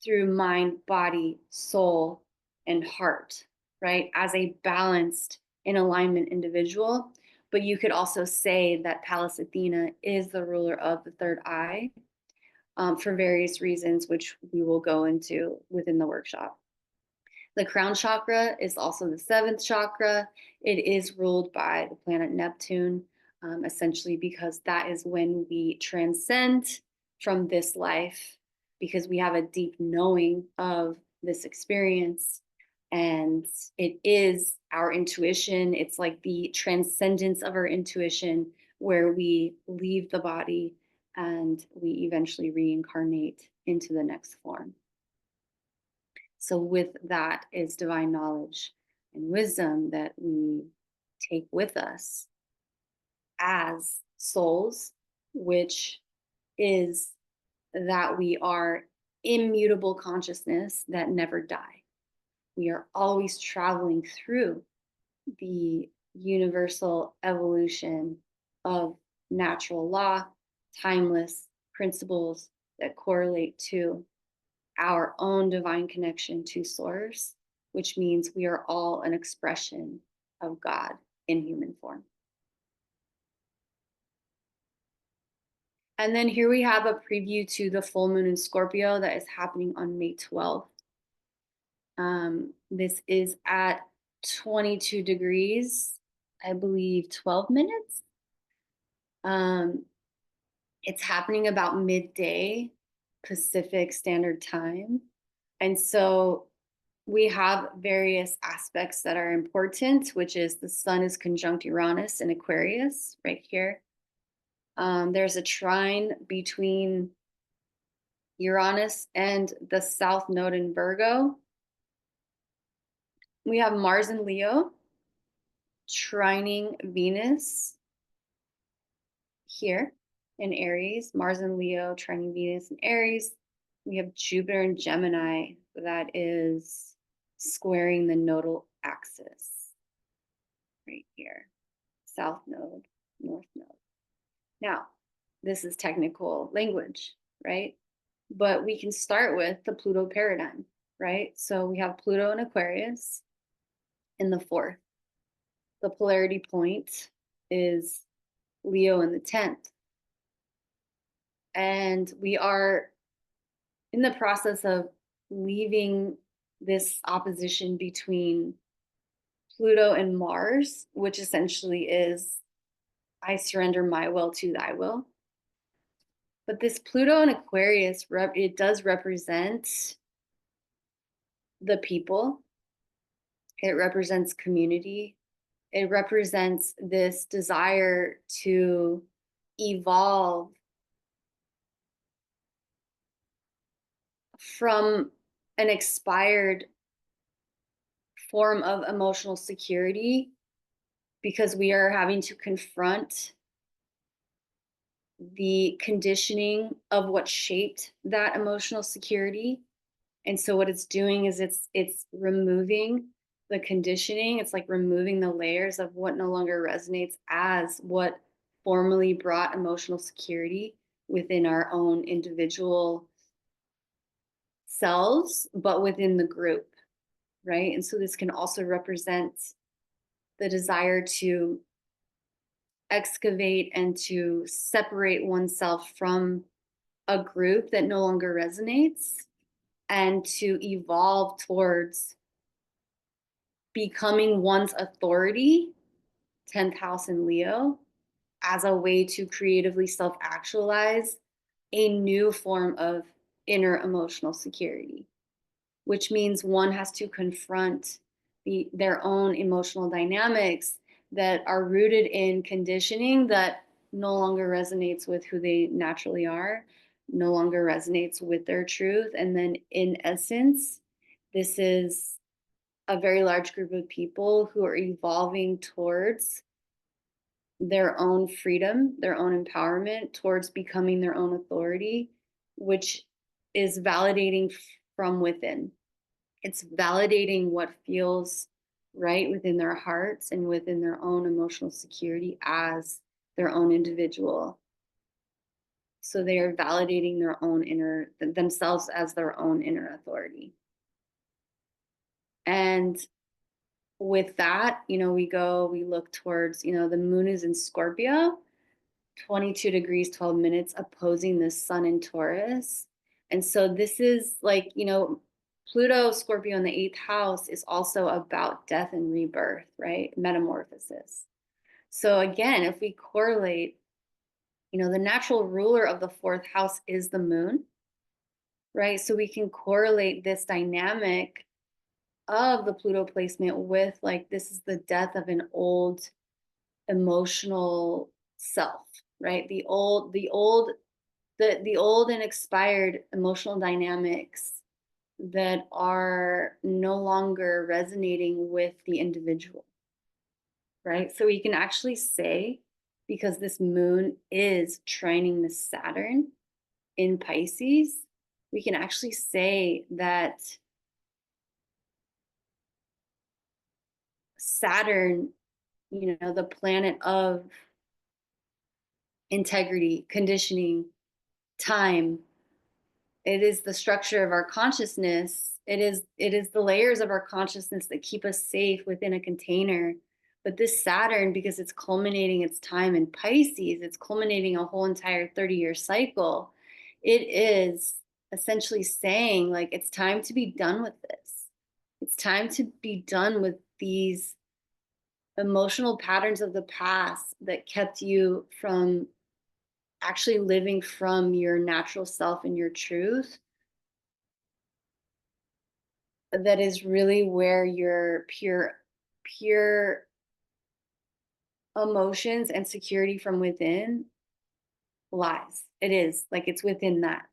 through mind, body, soul, and heart, right? As a balanced, in alignment individual. But you could also say that Pallas Athena is the ruler of the third eye, for various reasons, which we will go into within the workshop. The crown chakra is also the seventh chakra. It is ruled by the planet Neptune, essentially because that is when we transcend from this life, because we have a deep knowing of this experience. And it is our intuition. It's like the transcendence of our intuition, where we leave the body and we eventually reincarnate into the next form. So with that is divine knowledge and wisdom that we take with us as souls, which is that we are immutable consciousness that never die. We are always traveling through the universal evolution of natural law, timeless principles that correlate to our own divine connection to source, which means we are all an expression of God in human form. And then here we have a preview to the full moon in Scorpio that is happening on May 12th. This is at 22 degrees, I believe 12 minutes. It's happening about midday Pacific Standard Time. And so we have various aspects that are important, which is the sun is conjunct Uranus in Aquarius right here. There's a trine between Uranus and the South Node in Virgo. We have Mars in Leo, trining Venus here. in Aries, Mars in Leo, trining Venus in Aries. We have Jupiter in Gemini that is squaring the nodal axis right here, south node, north node. Now, this is technical language, right? But we can start with the Pluto paradigm, right? So we have Pluto in Aquarius in the 4th. The polarity point is Leo in the 10th. And we are in the process of leaving this opposition between Pluto and Mars, which essentially is I surrender my will to thy will. But this Pluto in Aquarius, it does represent the people. It represents community. It represents this desire to evolve from an expired form of emotional security, because we are having to confront the conditioning of what shaped that emotional security. And so what it's doing is it's removing the conditioning. It's like removing the layers of what no longer resonates as what formerly brought emotional security within our own individual selves, but within the group, right? And so this can also represent the desire to excavate and to separate oneself from a group that no longer resonates, and to evolve towards becoming one's authority, 10th house in Leo, as a way to creatively self-actualize a new form of inner emotional security, which means one has to confront their own emotional dynamics that are rooted in conditioning that no longer resonates with who they naturally are, no longer resonates with their truth. And then in essence, this is a very large group of people who are evolving towards their own freedom, their own empowerment, towards becoming their own authority, which is validating from within. It's validating what feels right within their hearts and within their own emotional security as their own individual. So they are validating their own inner, themselves as their own inner authority. And with that, we look towards, the moon is in Scorpio, 22 degrees, 12 minutes, opposing the sun in Taurus. And so this is like, Pluto, Scorpio in the 8th house is also about death and rebirth, right? Metamorphosis. So again, if we correlate, the natural ruler of the 4th house is the moon, right? So we can correlate this dynamic of the Pluto placement with like, this is the death of an old emotional self, right? The old and expired emotional dynamics that are no longer resonating with the individual, right? So we can actually say, because this moon is trining the Saturn in Pisces, we can actually say that Saturn, the planet of integrity, conditioning, time, it is the structure of our consciousness. It is the layers of our consciousness that keep us safe within a container. But this Saturn, because it's culminating its time in Pisces, it's culminating a whole entire 30-year cycle. It is essentially saying, like, it's time to be done with this. It's time to be done with these emotional patterns of the past that kept you from actually living from your natural self and your truth. That is really where your pure emotions and security from within lies. It is like, it's within that.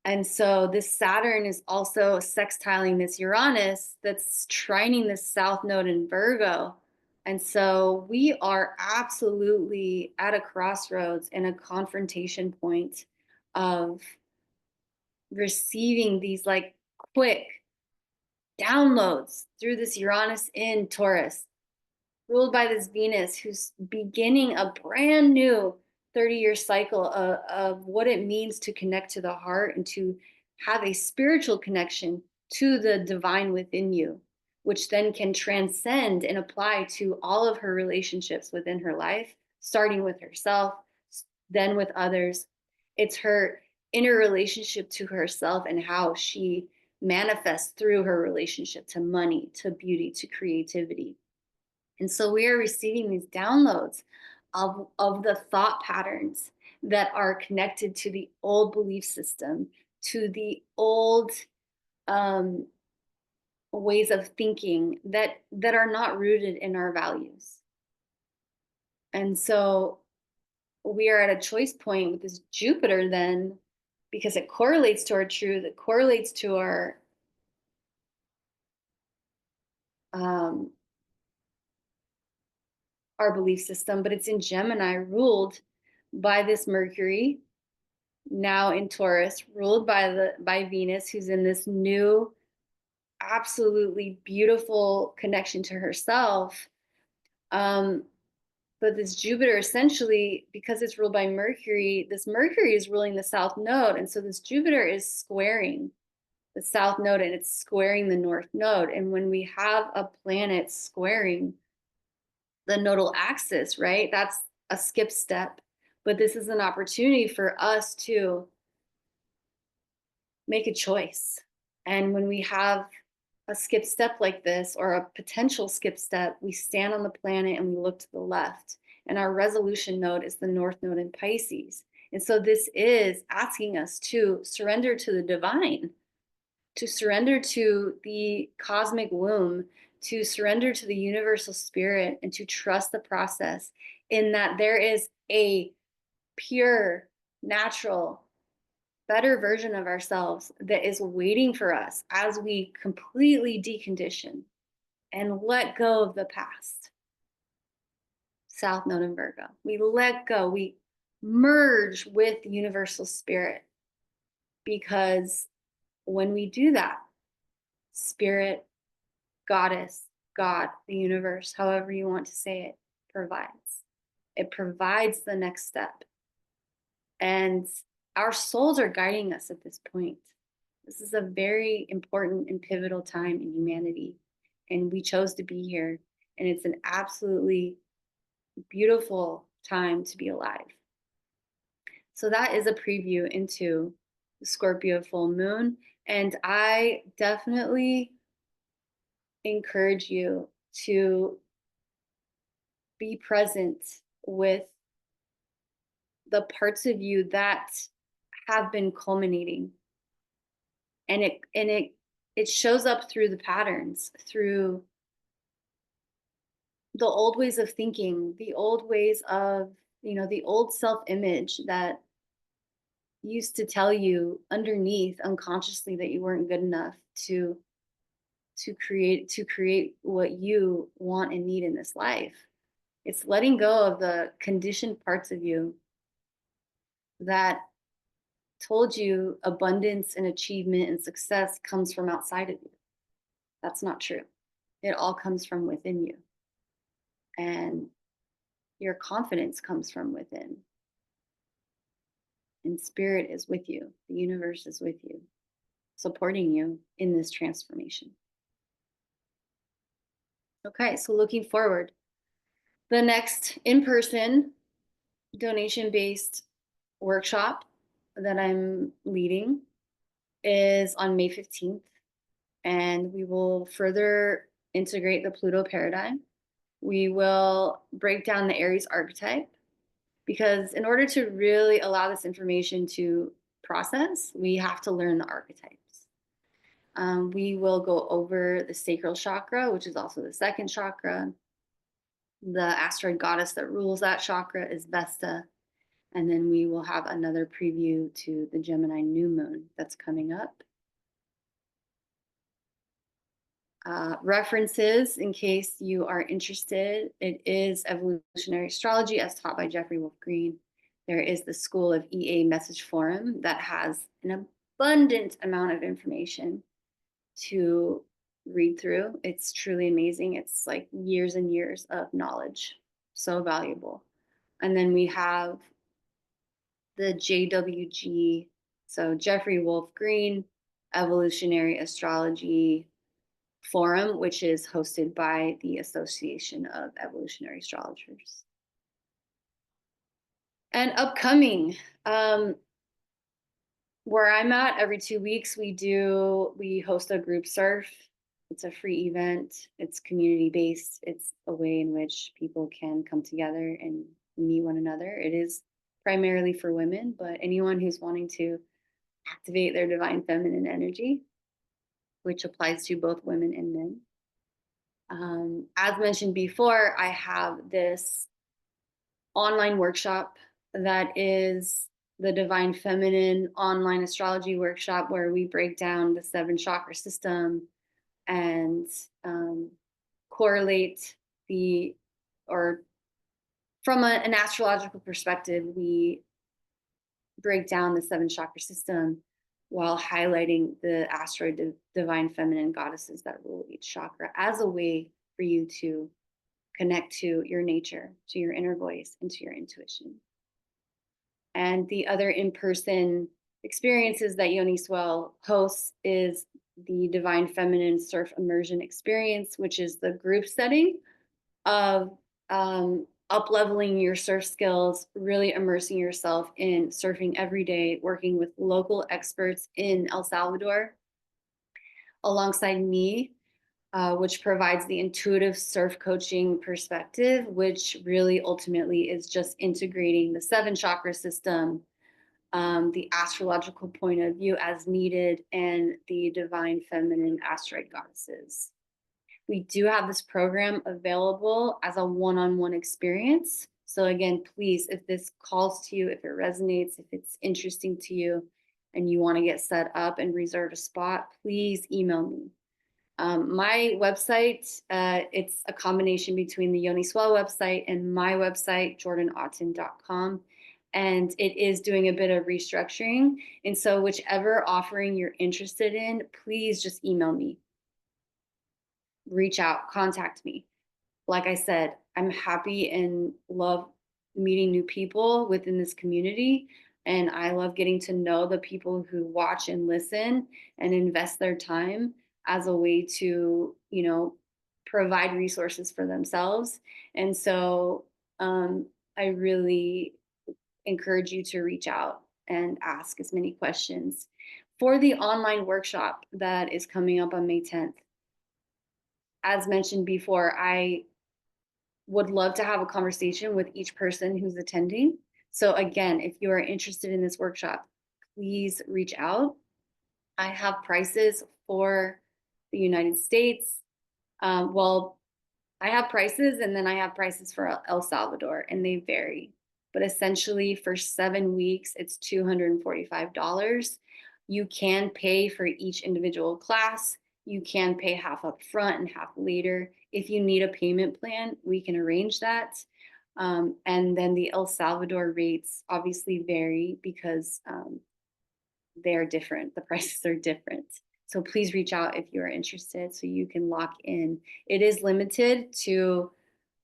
And so this Saturn is also sextiling this Uranus that's trining this south node in Virgo. And so we are absolutely at a crossroads and a confrontation point of receiving these like quick downloads through this Uranus in Taurus, ruled by this Venus, who's beginning a brand new 30-year cycle of what it means to connect to the heart and to have a spiritual connection to the divine within you, which then can transcend and apply to all of her relationships within her life, starting with herself, then with others. It's her inner relationship to herself and how she manifests through her relationship to money, to beauty, to creativity. And so we are receiving these downloads of the thought patterns that are connected to the old belief system, to the old um, ways of thinking that are not rooted in our values. And so we are at a choice point with this Jupiter then, because it correlates to our truth, it correlates to um, our belief system, but it's in Gemini, ruled by this Mercury, now in Taurus, ruled by Venus, who's in this new, absolutely beautiful connection to herself. But this Jupiter, essentially, because it's ruled by Mercury, this Mercury is ruling the South Node, and so this Jupiter is squaring the South Node and it's squaring the North Node. And when we have a planet squaring the nodal axis, right, that's a skip step. But this is an opportunity for us to make a choice. And when we have a skip step like this, or a potential skip step, we stand on the planet and we look to the left. And our resolution node is the North Node in Pisces. And so this is asking us to surrender to the divine, to surrender to the cosmic womb, to surrender to the universal spirit, and to trust the process, in that there is a pure, natural, better version of ourselves that is waiting for us as we completely decondition and let go of the past. South Node in Virgo. We let go, we merge with universal spirit, because when we do that, spirit, goddess, God, the universe, however you want to say it, provides. It provides the next step. And our souls are guiding us at this point. This is a very important and pivotal time in humanity. And we chose to be here. And it's an absolutely beautiful time to be alive. So that is a preview into the Scorpio full moon. And I definitely encourage you to be present with the parts of you that have been culminating. And it shows up through the patterns, through the old ways of thinking, the old ways of, the old self-image that used to tell you underneath unconsciously that you weren't good enough to create what you want and need in this life. It's letting go of the conditioned parts of you that told you abundance and achievement and success comes from outside of you. That's not true. It all comes from within you. And your confidence comes from within. And spirit is with you. The universe is with you, supporting you in this transformation. Okay, so looking forward, the next in-person donation-based workshop that I'm leading is on May 15th, and we will further integrate the Pluto paradigm. We will break down the Aries archetype, because in order to really allow this information to process, we have to learn the archetypes. We will go over the sacral chakra, which is also the second chakra. The asteroid goddess that rules that chakra is Vesta. And then we will have another preview to the Gemini new moon that's coming up. References, in case you are interested, it is Evolutionary Astrology as taught by Jeffrey Wolf Green. There is the School of EA Message Forum that has an abundant amount of information to read through. It's truly amazing. It's like years and years of knowledge, so valuable. And then we have the JWG, so Jeffrey Wolf Green Evolutionary Astrology Forum, which is hosted by the Association of Evolutionary Astrologers. And upcoming, where I'm at, every 2 weeks we host a group surf. It's a free event. It's community based. It's a way in which people can come together and meet one another. It is primarily for women, but anyone who's wanting to activate their divine feminine energy, which applies to both women and men. As mentioned before, I have this online workshop that is the Divine Feminine online astrology workshop, where we break down the 7 chakra system and correlate from an astrological perspective, we break down the 7 chakra system while highlighting the asteroid divine feminine goddesses that rule each chakra as a way for you to connect to your nature, to your inner voice, and to your intuition. And the other in-person experiences that Yoniswell hosts is the Divine Feminine Surf Immersion Experience, which is the group setting of up-leveling your surf skills, really immersing yourself in surfing every day, working with local experts in El Salvador alongside me, which provides the intuitive surf coaching perspective, which really ultimately is just integrating the 7 chakra system, the astrological point of view as needed, and the divine feminine asteroid goddesses. We do have this program available as a one-on-one experience. So again, please, if this calls to you, if it resonates, if it's interesting to you, and you want to get set up and reserve a spot, please email me. My website, it's a combination between the Yoniswell website and my website, jordanaughton.com. And it is doing a bit of restructuring. And so whichever offering you're interested in, please just email me. Reach out, contact me. Like I said, I'm happy and love meeting new people within this community. And I love getting to know the people who watch and listen and invest their time as a way to, provide resources for themselves. And so I really encourage you to reach out and ask as many questions. For the online workshop that is coming up on May 10th, as mentioned before, I would love to have a conversation with each person who's attending. So again, if you are interested in this workshop, please reach out. I have prices for the United States. I have prices, and then I have prices for El Salvador, and they vary. But essentially for 7 weeks, it's $245. You can pay for each individual class. You can pay half up front and half later. If you need a payment plan, we can arrange that. And then the El Salvador rates obviously vary because they're different. The prices are different. So please reach out if you're interested so you can lock in. It is limited to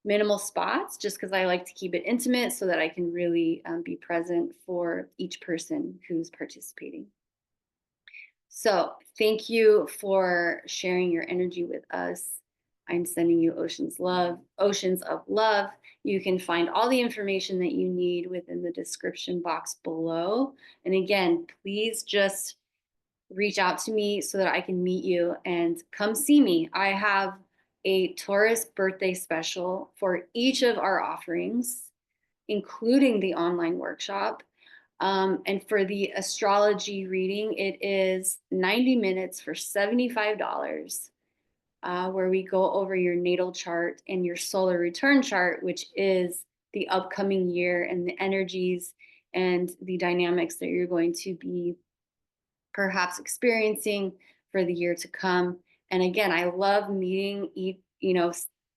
minimal spots just because I like to keep it intimate so that I can really be present for each person who's participating. So thank you for sharing your energy with us. I'm sending you oceans of love. You can find all the information that you need within the description box below. And again, please just reach out to me so that I can meet you and come see me. I have a Taurus birthday special for each of our offerings, including the online workshop. And for the astrology reading, it is 90 minutes for $75, where we go over your natal chart and your solar return chart, which is the upcoming year and the energies and the dynamics that you're going to be perhaps experiencing for the year to come. And again, I love meeting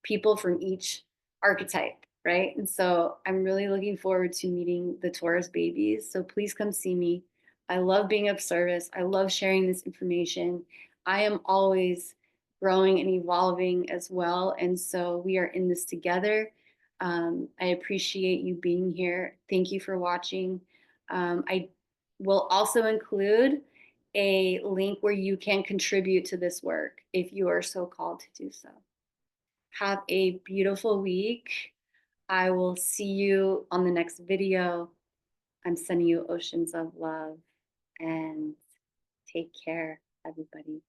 people from each archetype, right? And so I'm really looking forward to meeting the Taurus babies. So please come see me. I love being of service. I love sharing this information. I am always growing and evolving as well. And so we are in this together. I appreciate you being here. Thank you for watching. I will also include a link where you can contribute to this work if you are so called to do so. Have a beautiful week. I will see you on the next video. I'm sending you oceans of love and take care, everybody.